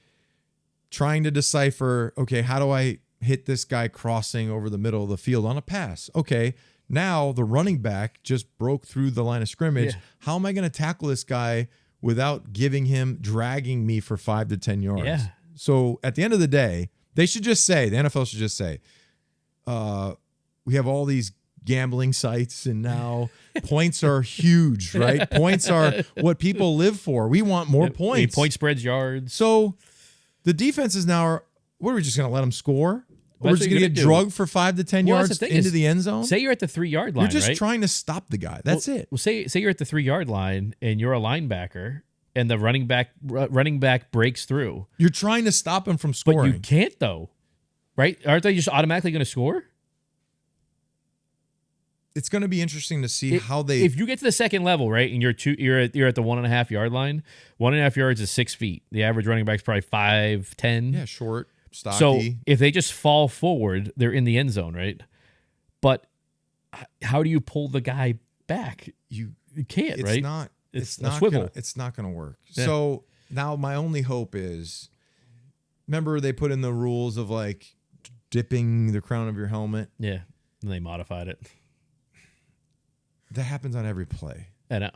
trying to decipher, okay, how do I hit this guy crossing over the middle of the field on a pass? Okay, now the running back just broke through the line of scrimmage. Yeah. How am I going to tackle this guy without dragging me for 5 to 10 yards? Yeah. So at the end of the day, they should just say, the NFL should just say, we have all these gambling sites, and now points are huge, right? Points are what people live for. We want more points. Point spreads, yards. So the defenses now are, what are we just going to let them score? Or That's we're just going to get drugged for 5 to 10 yards into the end zone? Say you're at the 3-yard line, You're just right? trying to stop the guy. That's it. Well, say you're at the 3-yard line and you're a linebacker and the running back breaks through. You're trying to stop him from scoring. But you can't, though, right? Aren't they just automatically going to score? It's going to be interesting to see how they. If you get to the second level, right, and you're at the 1.5 yard line, 1.5 yards is 6 feet. The average running back's probably 5'10". Yeah, short, stocky. So if they just fall forward, they're in the end zone, right? But how do you pull the guy back? You can't, it's right? Not. It's not swivel. It's not going to work. Yeah. So now my only hope is, remember they put in the rules of like dipping the crown of your helmet. Yeah, and they modified it. That happens on every play. I know.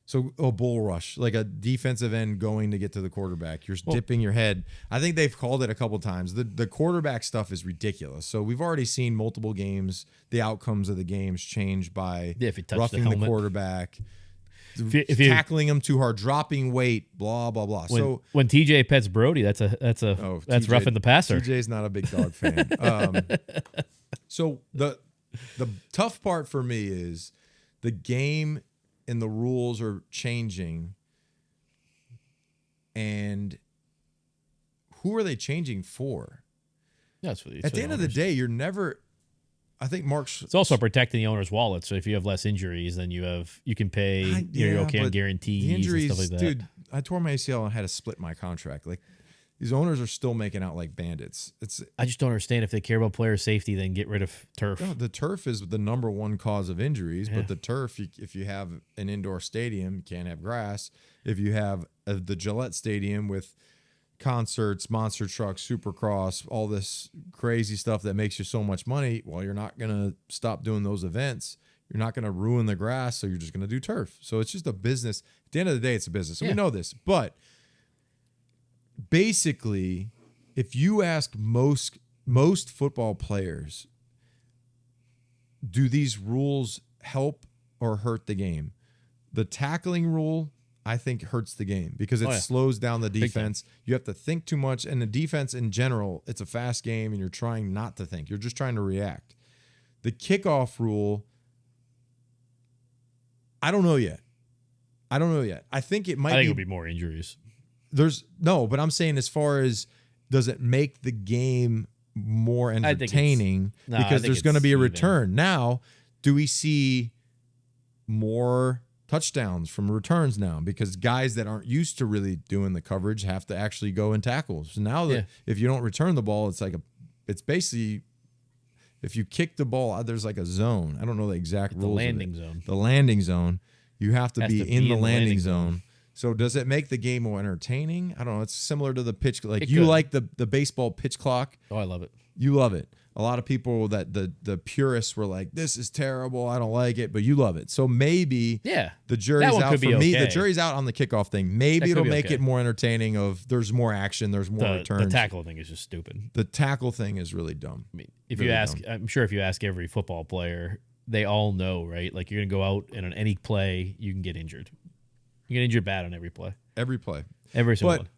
So a bull rush, like a defensive end going to get to the quarterback. You're dipping your head. I think they've called it a couple times. The quarterback stuff is ridiculous. So we've already seen multiple games, the outcomes of the games change by if you touch roughing the the helmet. Quarterback, if you tackling him too hard, dropping weight, blah, blah, blah. When TJ pets Brody, that's TJ, roughing the passer. TJ's not a big dog fan. So the tough part for me is the game and the rules are changing, and who are they changing for? That's what at the end of the day, you're never. I think Mark's. It's also protecting the owner's wallet. So if you have less injuries, then you can pay. You're okay on guarantees. The injuries, and stuff like that. Dude, I tore my ACL and had to split my contract. Like, these owners are still making out like bandits. I just don't understand. If they care about player safety, then get rid of turf. No, the turf is the number one cause of injuries, Yeah. but the turf, if you have an indoor stadium, you can't have grass. If you have the Gillette Stadium with concerts, monster trucks, supercross, all this crazy stuff that makes you so much money, well, you're not going to stop doing those events. You're not going to ruin the grass, so you're just going to do turf. So it's just a business. At the end of the day, it's a business. And we know this, but basically, if you ask most football players, do these rules help or hurt the game? The tackling rule, I think, hurts the game because it slows down the defense. You have to think too much, and the defense in general, it's a fast game, and you're trying not to think. You're just trying to react. The kickoff rule, I don't know yet. I think it might. I think it'll be more injuries. But I'm saying, as far as, does it make the game more entertaining because there's going to be a return? Now, do we see more touchdowns from returns now because guys that aren't used to really doing the coverage have to actually go and tackle? So now that if you don't return the ball, it's basically, if you kick the ball, there's like a zone. I don't know the exact rules. The landing zone. The landing zone. You have to be in the landing zone. So does it make the game more entertaining? I don't know. It's similar to the pitch. Like, you like the baseball pitch clock. Oh, I love it. You love it. A lot of people that the purists were like, this is terrible, I don't like it, but you love it. So maybe the jury's out for me. The jury's out on the kickoff thing. Maybe it'll make it more entertaining of there's more action, there's more returns. The tackle thing is just stupid. The tackle thing is really dumb. I mean, I'm sure if you ask every football player, they all know, right? Like, you're going to go out and on any play, you can get injured. You get injured bad on every play. Every play. Every single one.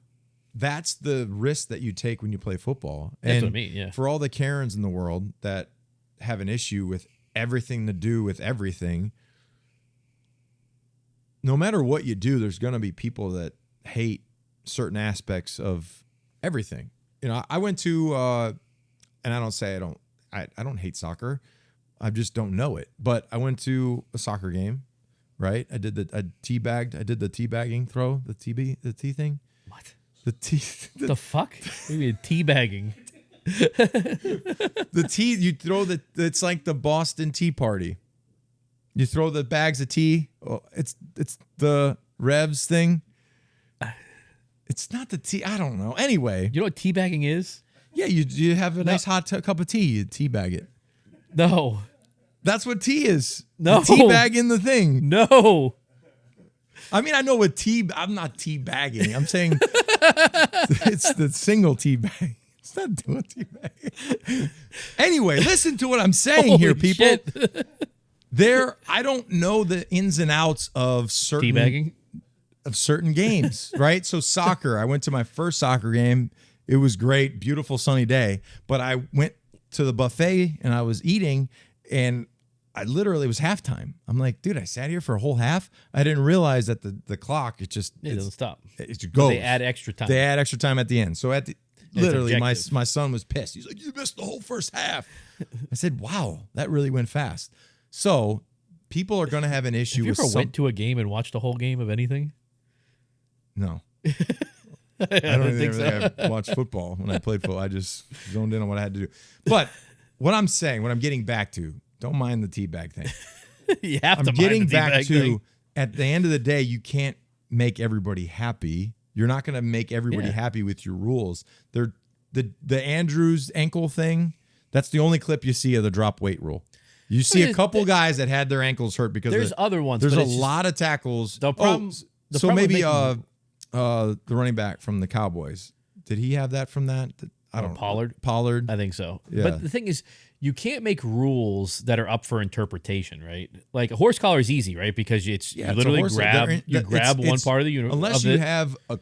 That's the risk that you take when you play football. That's what I mean, yeah. For all the Karens in the world that have an issue with everything to do with everything, no matter what you do, there's going to be people that hate certain aspects of everything. You know, I went to, and I don't say I don't hate soccer. I just don't know it. But I went to a soccer game. Right, I did the teabagging throw, the tea thing. What? The fuck? What do you mean teabagging? The tea, you throw it's like the Boston Tea Party. You throw the bags of tea. Oh, it's the Revs thing. It's not the tea. I don't know. Anyway, you know what teabagging is? Yeah, you have a nice hot cup of tea. You teabag it. No. That's what tea is. No. Tea bag in the thing. No. I mean, I know what I'm not tea bagging. I'm saying it's the single tea bag. It's not doing teabag. Anyway, listen to what I'm saying Holy here, people. shit. I don't know the ins and outs of Teabagging? certain games, right? So soccer, I went to my first soccer game. It was great, beautiful sunny day. But I went to the buffet and I was eating, and I literally, it was halftime. I'm like, dude, I sat here for a whole half. I didn't realize that the clock, it doesn't stop. It just But goes. they add extra time. They add extra time at the end. So literally, my objective. son was pissed. He's like, you missed the whole first half. I said, wow, that really went fast. So people are going to have an issue Have you with ever went to a game and watched a whole game of anything? No. I don't think think so. I watched football when I played football. I just zoned in on what I had to do. But what I'm saying, what I'm getting back to, don't mind the teabag thing. You have to I'm getting mind the back teabag to, thing. at the end of the day, you can't make everybody happy. You're not going to make everybody happy with your rules. The Andrews ankle thing, that's the only clip you see of the drop weight rule. You see a couple guys that had their ankles hurt because there's other ones. There's but a it's just- lot of tackles. The problem. the so problem with maybe making- the running back from the Cowboys. Did he have that from that? I don't know. Pollard. I think so. Yeah. But the thing is, you can't make rules that are up for interpretation, right? Like a horse collar is easy, right? Because you it's a literally horse- grab it's- one part of the universe. Unless you have a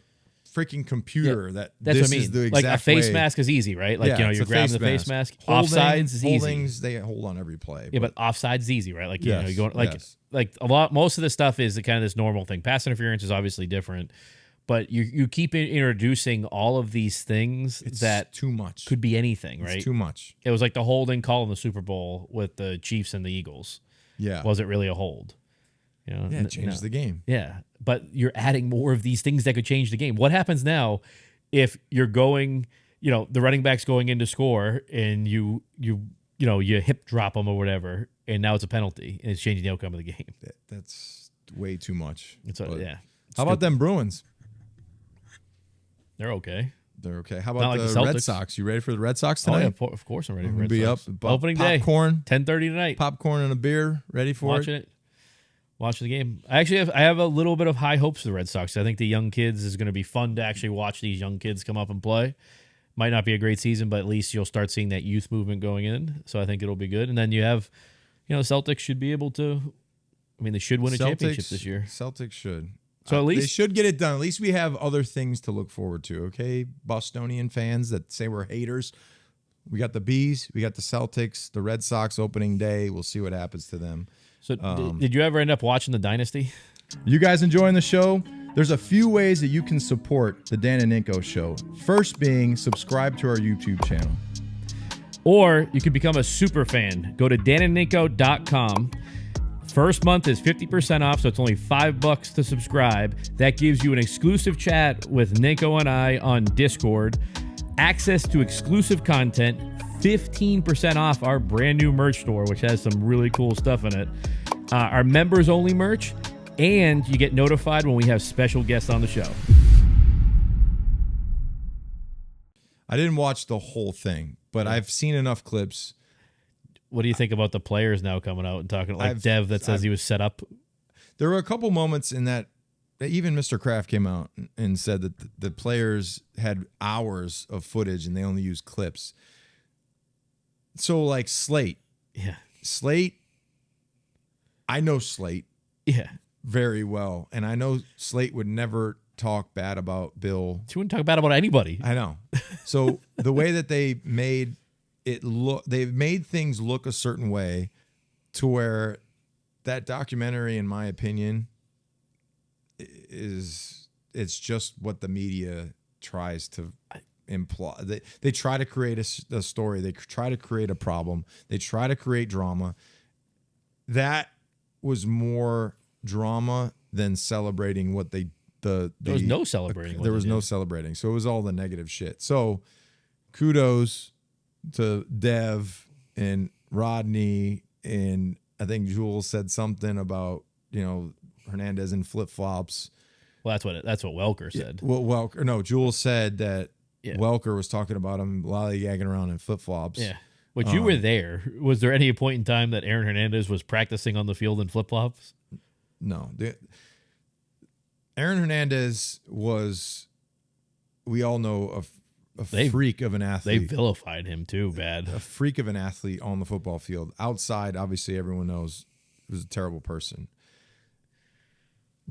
freaking computer that's this what I mean. is the Like exact a face way. mask is easy, right? Like Yeah, it's you're a grabbing the face mask. Offsides is easy. Holdings, they hold on every play. Yeah, but offsides is easy, right? Like Yes, you go yes. like a lot. Most of the stuff is the kind of this normal thing. Pass interference is obviously different, but you keep introducing all of these things It's that too much. could be anything, right? It's too much. It was like the holding call in the Super Bowl with the Chiefs and the Eagles. Yeah. Was it really a hold? You know, Yeah, it changes the game. Yeah, but you're adding more of these things that could change the game. What happens now if you're going, the running back's going in to score and you hip drop them or whatever, and now it's a penalty and it's changing the outcome of the game. That's way too much. But How about them Bruins? They're okay. They're okay. How Not about like the the Red Celtics. Sox? You ready for the Red Sox Oh tonight? yeah, of course I'm ready. I'm for gonna Red be Sox. up. Opening day, Popcorn, 10:30 tonight. popcorn and a beer, ready for Watching it. Watching the game. I have a little bit of high hopes for the Red Sox. I think the young kids is going to be fun to actually watch these young kids come up and play. Might not be a great season, but at least you'll start seeing that youth movement going in. So I think it'll be good. And then you have, Celtics should be able to. I mean, they should win a championship this year. Celtics should. So at least they should get it done. At least we have other things to look forward to. Okay, Bostonian fans that say we're haters. We got the Bees, we got the Celtics, the Red Sox opening day. We'll see what happens to them. So did you ever end up watching the Dynasty? You guys enjoying the show? There's a few ways that you can support the Dan and Ninko Show. First being subscribe to our YouTube channel. Or you can become a super fan. Go to danandninko.com. First month is 50% off, so it's only $5 to subscribe. That gives you an exclusive chat with Ninko and I on Discord, access to exclusive content, 15% off our brand new merch store, which has some really cool stuff in it, our members only merch, and you get notified when we have special guests on the show. I didn't watch the whole thing, but I've seen enough clips. What do you think about the players now coming out and talking like Dev that says he was set up? There were a couple moments in that even Mr. Kraft came out and said that the players had hours of footage and they only used clips. So like Slate. Yeah. Slate, I know Slate very well. And I know Slate would never talk bad about Bill. She wouldn't talk bad about anybody. I know. So the way that they made it look, they've made things look a certain way to where that documentary, in my opinion, it's just what the media tries to imply. They try to create a story. They try to create a problem. They try to create drama. That was more drama than celebrating what they there was no celebrating. There was no celebrating. So it was all the negative shit. So kudos to Dev and Rodney, and I think Jules said something about Hernandez in flip flops. Well, that's what Welker said. Well, Welker, no, Jules said that Welker was talking about him lollygagging around in flip flops. Yeah, but you were there. Was there any point in time that Aaron Hernandez was practicing on the field in flip flops? No, Aaron Hernandez was. We all know freak of an They athlete. vilified him too bad. A freak of an athlete on the football field. Outside, obviously, everyone knows he was a terrible person.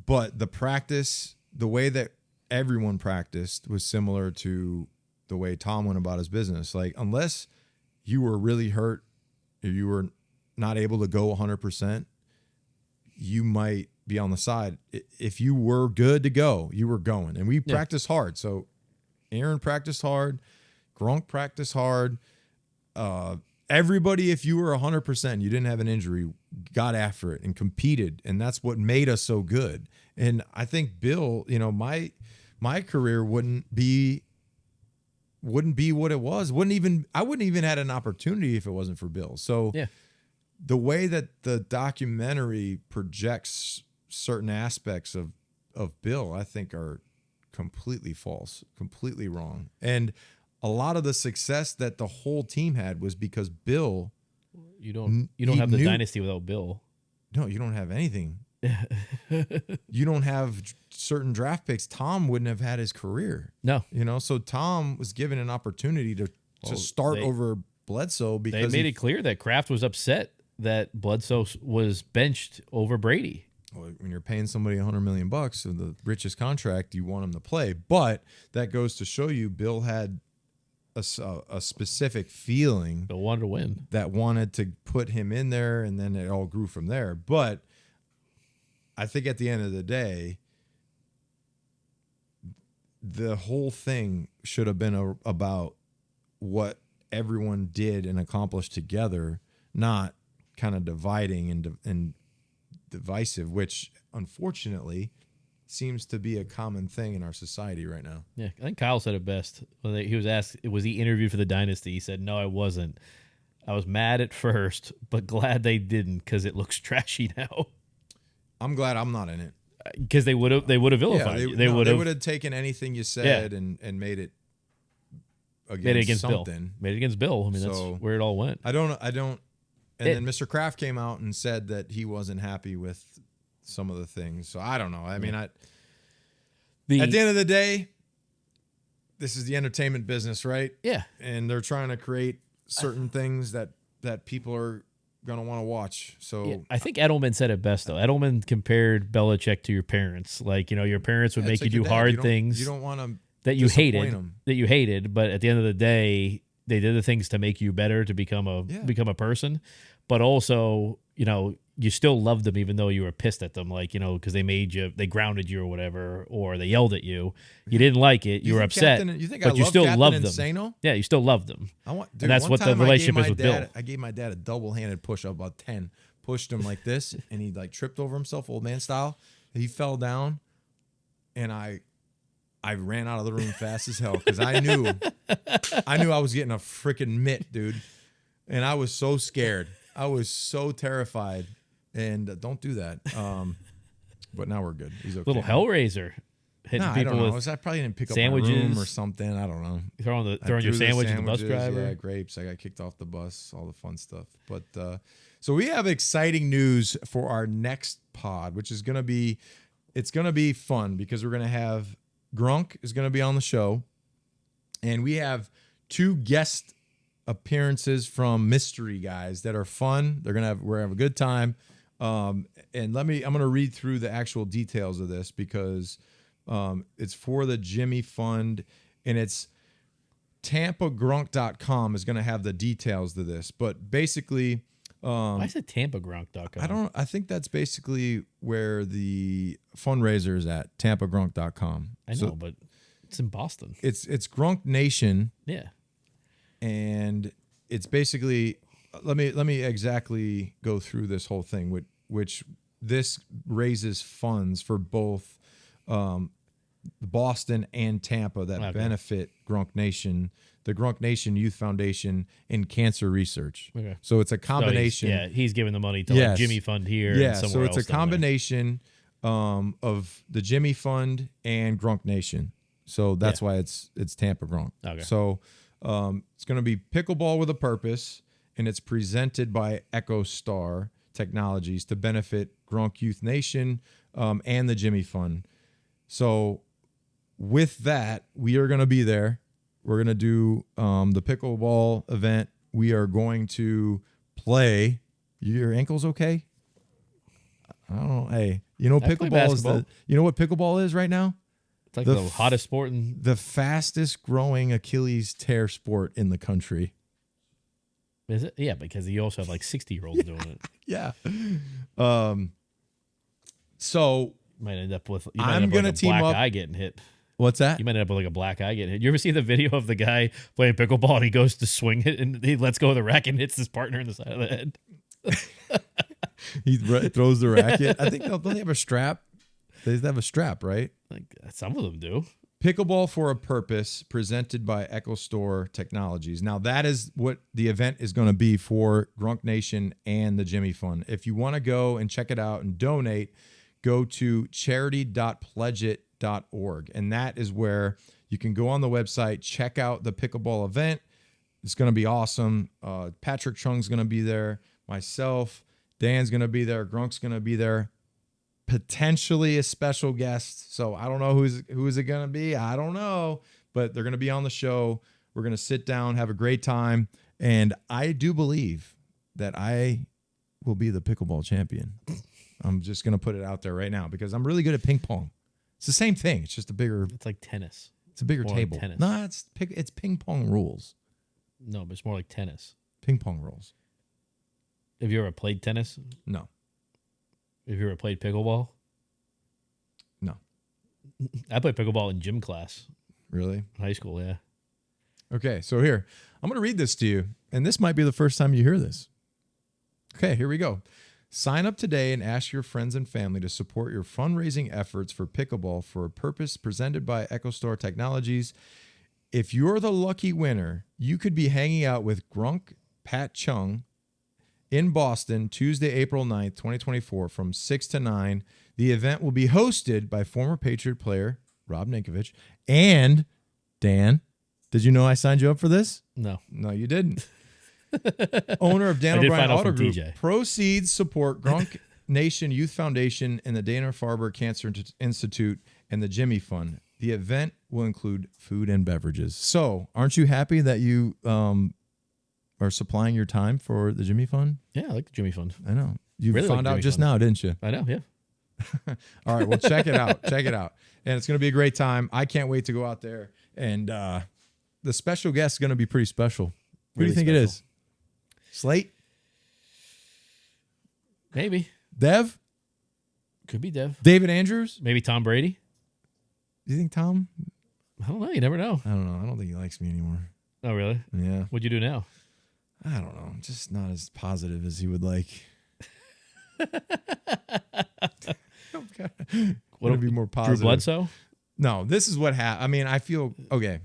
But the practice, the way that everyone practiced was similar to the way Tom went about his business. Like, unless you were really hurt or you were not able to go 100%, you might be on the side. If you were good to go, you were going. And we practiced hard. So Aaron practiced hard. Gronk practiced hard. Everybody, if you were 100%, you didn't have an injury, got after it and competed. And that's what made us so good. And I think Bill, you know, my career wouldn't be what it was. I wouldn't even had an opportunity if it wasn't for Bill. So the way that the documentary projects certain aspects of Bill, I think are completely false, completely wrong. And a lot of the success that the whole team had was because Bill. You don't have the dynasty without Bill. No, you don't have anything. You don't have certain draft picks. Tom wouldn't have had his career. No. You know, so Tom was given an opportunity to start over Bledsoe because they made it clear that Kraft was upset that Bledsoe was benched over Brady. Well, when you're paying somebody $100 million of the richest contract, you want him to play. But that goes to show you Bill had a specific feeling. Bill wanted to win. That wanted to put him in there, and then it all grew from there. But I think at the end of the day, the whole thing should have been about what everyone did and accomplished together, not kind of dividing and divisive, which unfortunately seems to be a common thing in our society right now. Yeah, I think Kyle said it best. He was asked, was he interviewed for the Dynasty? He said, no, I wasn't. I was mad at first, but glad they didn't because it looks trashy now. I'm glad I'm not in it. Because they would have vilified you. They would have taken anything you said and made it against something. Bill. Made it against Bill. I mean, that's where it all went. I don't. And then Mr. Kraft came out and said that he wasn't happy with some of the things. So I don't know. I mean, at the end of the day, this is the entertainment business, right? Yeah. And they're trying to create certain things that people are going to want to watch. So I think Edelman said it best, though. Edelman compared Belichick to your parents. Like, you know, your parents would make you do hard things. You don't want to that you hated, but at the end of the day, they did the things to make you better, to become a person. But also, you know, you still loved them even though you were pissed at them, like, you know, because they grounded you or whatever, or they yelled at you. You didn't like it. You were upset. But you still loved them. Insano? Yeah, you still loved them. Dude, and that's what the relationship is with Bill. I gave my dad a double-handed push-up, about 10. Pushed him like this, and he like tripped over himself, old man style. He fell down, and I ran out of the room fast as hell because I knew I was getting a freaking mitt, dude. And I was so scared. I was so terrified. And don't do that. But now we're good. He's okay. Little Hellraiser. Hitting people I don't know. With I probably didn't pick sandwiges. up my room or something. I don't know. Throwing your sandwich at the bus driver. Yeah, grapes. I got kicked off the bus. All the fun stuff. But so we have exciting news for our next pod, which is going to be fun because we're going to have Gronk is going to be on the show, and we have 2 guest appearances from mystery guys that are fun. We're gonna have a good time. And I'm going to read through the actual details of this because it's for the Jimmy Fund, and it's TampaGronk.com is going to have the details of this. But basically, why is it TampaGronk.com? I think that's basically where the fundraiser is at, TampaGronk.com. I know, but it's in Boston. It's Gronk Nation. Yeah. And it's basically, let me exactly go through this whole thing, which this raises funds for both Boston and Tampa that benefit Gronk Nation, the Gronk Nation Youth Foundation, and cancer research. Okay. So it's a combination. So he's giving the money to Jimmy Fund here. And somewhere so it's a combination of the Jimmy Fund and Gronk Nation. So that's why it's Tampa Gronk. Okay. So it's going to be Pickleball with a Purpose, and it's presented by EchoStar Technologies to benefit Gronk Youth Nation and the Jimmy Fund. So with that, we are going to be there. We're going to do the pickleball event. We are going to play. Your ankle's okay? I don't know. Hey, you know pickleball is you know what pickleball is right now? It's like the hottest sport in the fastest growing Achilles tear sport in the country. Is it? Yeah, because you also have like 60-year-olds doing it. Yeah. So You might end up with I'm going to team black up. eye getting hit. What's that? You might end up with like a black eye getting hit. You ever see the video of the guy playing pickleball and he goes to swing it and he lets go of the racket and hits his partner in the side of the head? He throws the racket. I think don't they have a strap? They have a strap, right? Like some of them do. Pickleball for a Purpose, presented by EchoStore Technologies. Now, that is what the event is going to be for Grunk Nation and the Jimmy Fund. If you want to go and check it out and donate, go to charity.pledgeit.org. And that is where you can go on the website, check out the pickleball event. It's going to be awesome. Patrick Chung's going to be there. Myself, Dan's going to be there. Grunk's going to be there. Potentially a special guest. So I don't know who's it going to be. I don't know, but they're going to be on the show. We're going to sit down, have a great time. And I do believe that I will be the pickleball champion. I'm just going to put it out there right now because I'm really good at ping pong. It's the same thing. It's just a bigger. It's like tennis. It's a bigger More table. like tennis. No, it's ping pong rules. No, but it's more like tennis. Ping pong rules. Have you ever played tennis? No. Have you ever played pickleball? No. I played pickleball in gym class. Really? In high school, yeah. Okay, so here, I'm going to read this to you, and this might be the first time you hear this. Okay, here we go. Sign up today and ask your friends and family to support your fundraising efforts for Pickleball for a Purpose, presented by EchoStore Technologies. If you're the lucky winner, you could be hanging out with Grunk Pat Chung in Boston, Tuesday, April 9th, 2024, from 6 to 9. The event will be hosted by former Patriot player Rob Ninkovich and Dan. Did you know I signed you up for this? No. No, you didn't. Owner of Dan O'Brien Auto Group. TJ. Proceeds support Grunk Nation Youth Foundation and the Dana-Farber Cancer Institute and the Jimmy Fund. The event will include food and beverages. So, aren't you happy that you are supplying your time for the Jimmy Fund? Yeah, I like the Jimmy Fund. I know. You Really found like out Jimmy just Fund. now, didn't you? I know, yeah. All right, well, check it out. Check it out. And it's going to be a great time. I can't wait to go out there. And the special guest is going to be pretty special. Who do you think it is? Slate? Maybe. Dev? Could be Dev. David Andrews? Maybe Tom Brady. Do you think Tom? I don't know. You never know. I don't know. I don't think he likes me anymore. Oh, really? Yeah. What'd you do now? I don't know. I'm just not as positive as he would like. What would be more positive? Drew Bledsoe? No, this is what happened. I mean, I feel okay.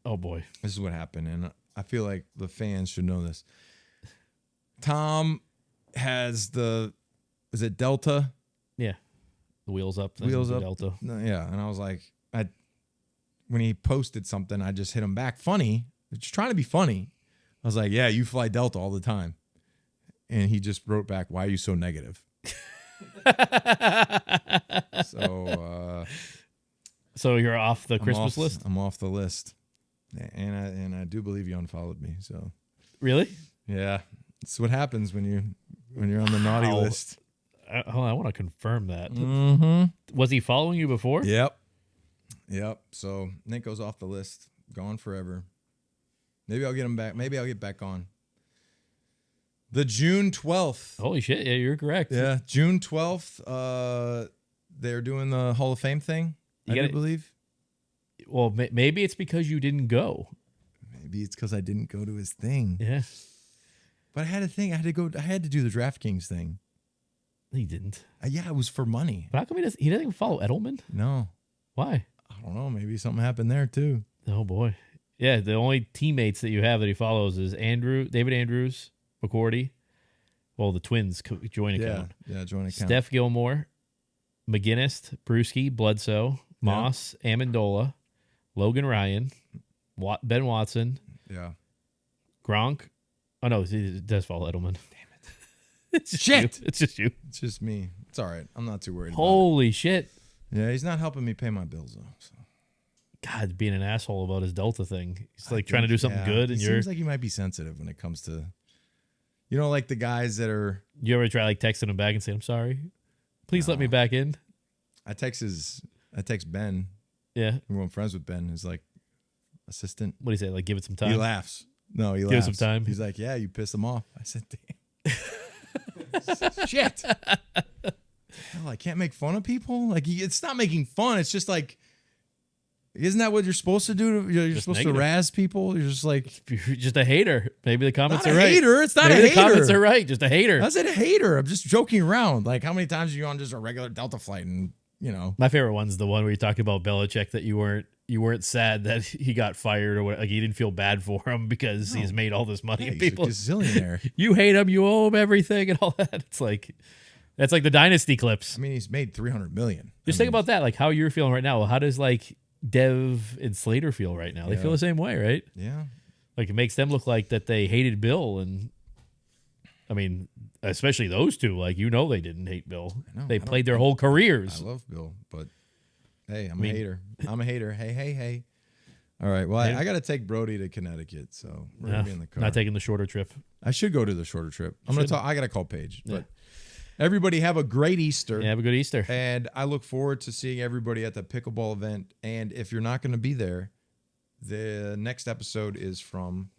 Oh boy, this is what happened, and I feel like the fans should know this. Tom has is it Delta? Yeah, the wheels up. Wheels up. Delta. No, yeah, and I was like, when he posted something, I just hit him back. Funny, just trying to be funny. I was like, yeah, you fly Delta all the time, and he just wrote back, "Why are you so negative?" So you're off the Christmas list? I'm off the list, and I do believe you unfollowed me. So really, yeah, it's what happens when you're on the naughty list. I want to confirm that. Mm-hmm. Was he following you before? Yep. So Ninko's off the list, gone forever. Maybe I'll get him back. Maybe I'll get back on. The June 12th. Holy shit! Yeah, you're correct. Yeah, June 12th. They're doing the Hall of Fame thing. I believe. Well, maybe it's because you didn't go. Maybe it's because I didn't go to his thing. Yeah. But I had a thing. I had to go. I had to do the DraftKings thing. He didn't. Yeah, it was for money. But how come he doesn't even follow Edelman? No. Why? I don't know. Maybe something happened there too. Oh boy. Yeah, the only teammates that you have that he follows is David Andrews, McCarthy. Well, the Twins joint account. Yeah, joint account. Steph Gilmore, McGinnis, Brewski, Bledsoe, Moss, Amendola, Logan Ryan, Ben Watson. Yeah. Gronk. Oh, no, he does follow Edelman. Damn it. It's shit. It's just you. It's just me. It's all right. I'm not too worried Holy about shit. it. Yeah, he's not helping me pay my bills, though. So. God, being an asshole about his Delta thing. He's like trying to do something good, and it seems like you might be sensitive when it comes to, like the guys that are. You ever try like texting him back and say, "I'm sorry, please let me back in"? I text Ben. Yeah, I'm friends with Ben. Who's like assistant. What do you say? Like, give it some time. He laughs. No, he laughs. Give it some time. He's like, yeah, you pissed him off. I said, damn. Shit. Hell, I can't make fun of people. Like, it's not making fun. It's just like, isn't that what you're supposed to do? You're supposed to razz people. You're just like, you're just a hater. Maybe the comments not are right. Hater. It's not Maybe a the hater. comments are right. Just a hater. I said a hater. I'm just joking around. Like, how many times are you on just a regular Delta flight and My favorite one's the one where you talked about Belichick, that you weren't sad that he got fired or what, like you didn't feel bad for him because he's made all this money and people. He's a gazillionaire. You hate him, you owe him everything and all that. It's like that's like the Dynasty clips. I mean, he's made $300 million. Just think about that, like how you're feeling right now. How does like Dev and Slater feel right now? They feel the same way, right? Yeah. Like it makes them look like that they hated Bill, and I mean, especially those two. Like they didn't hate Bill. They played their whole careers. I love Bill, but hey, I'm a hater. I'm a hater. Hey. All right. Well, I got to take Brody to Connecticut, so we're gonna be in the car. Not taking the shorter trip. I should go to the shorter trip. I'm gonna talk. I got to call Paige. But everybody have a great Easter. Yeah, have a good Easter. And I look forward to seeing everybody at the pickleball event. And if you're not going to be there, the next episode is from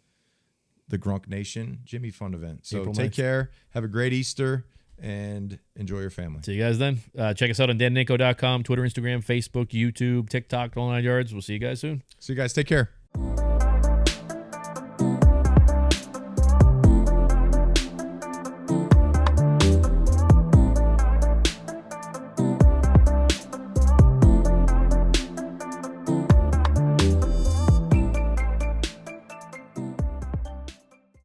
the Grunk Nation Jimmy Fund event. So April take 9th. care. Have a great Easter. And enjoy your family. See you guys then. Check us out on danninko.com, Twitter, Instagram, Facebook, YouTube, TikTok, all 9 yards. We'll see you guys soon. See you guys. Take care.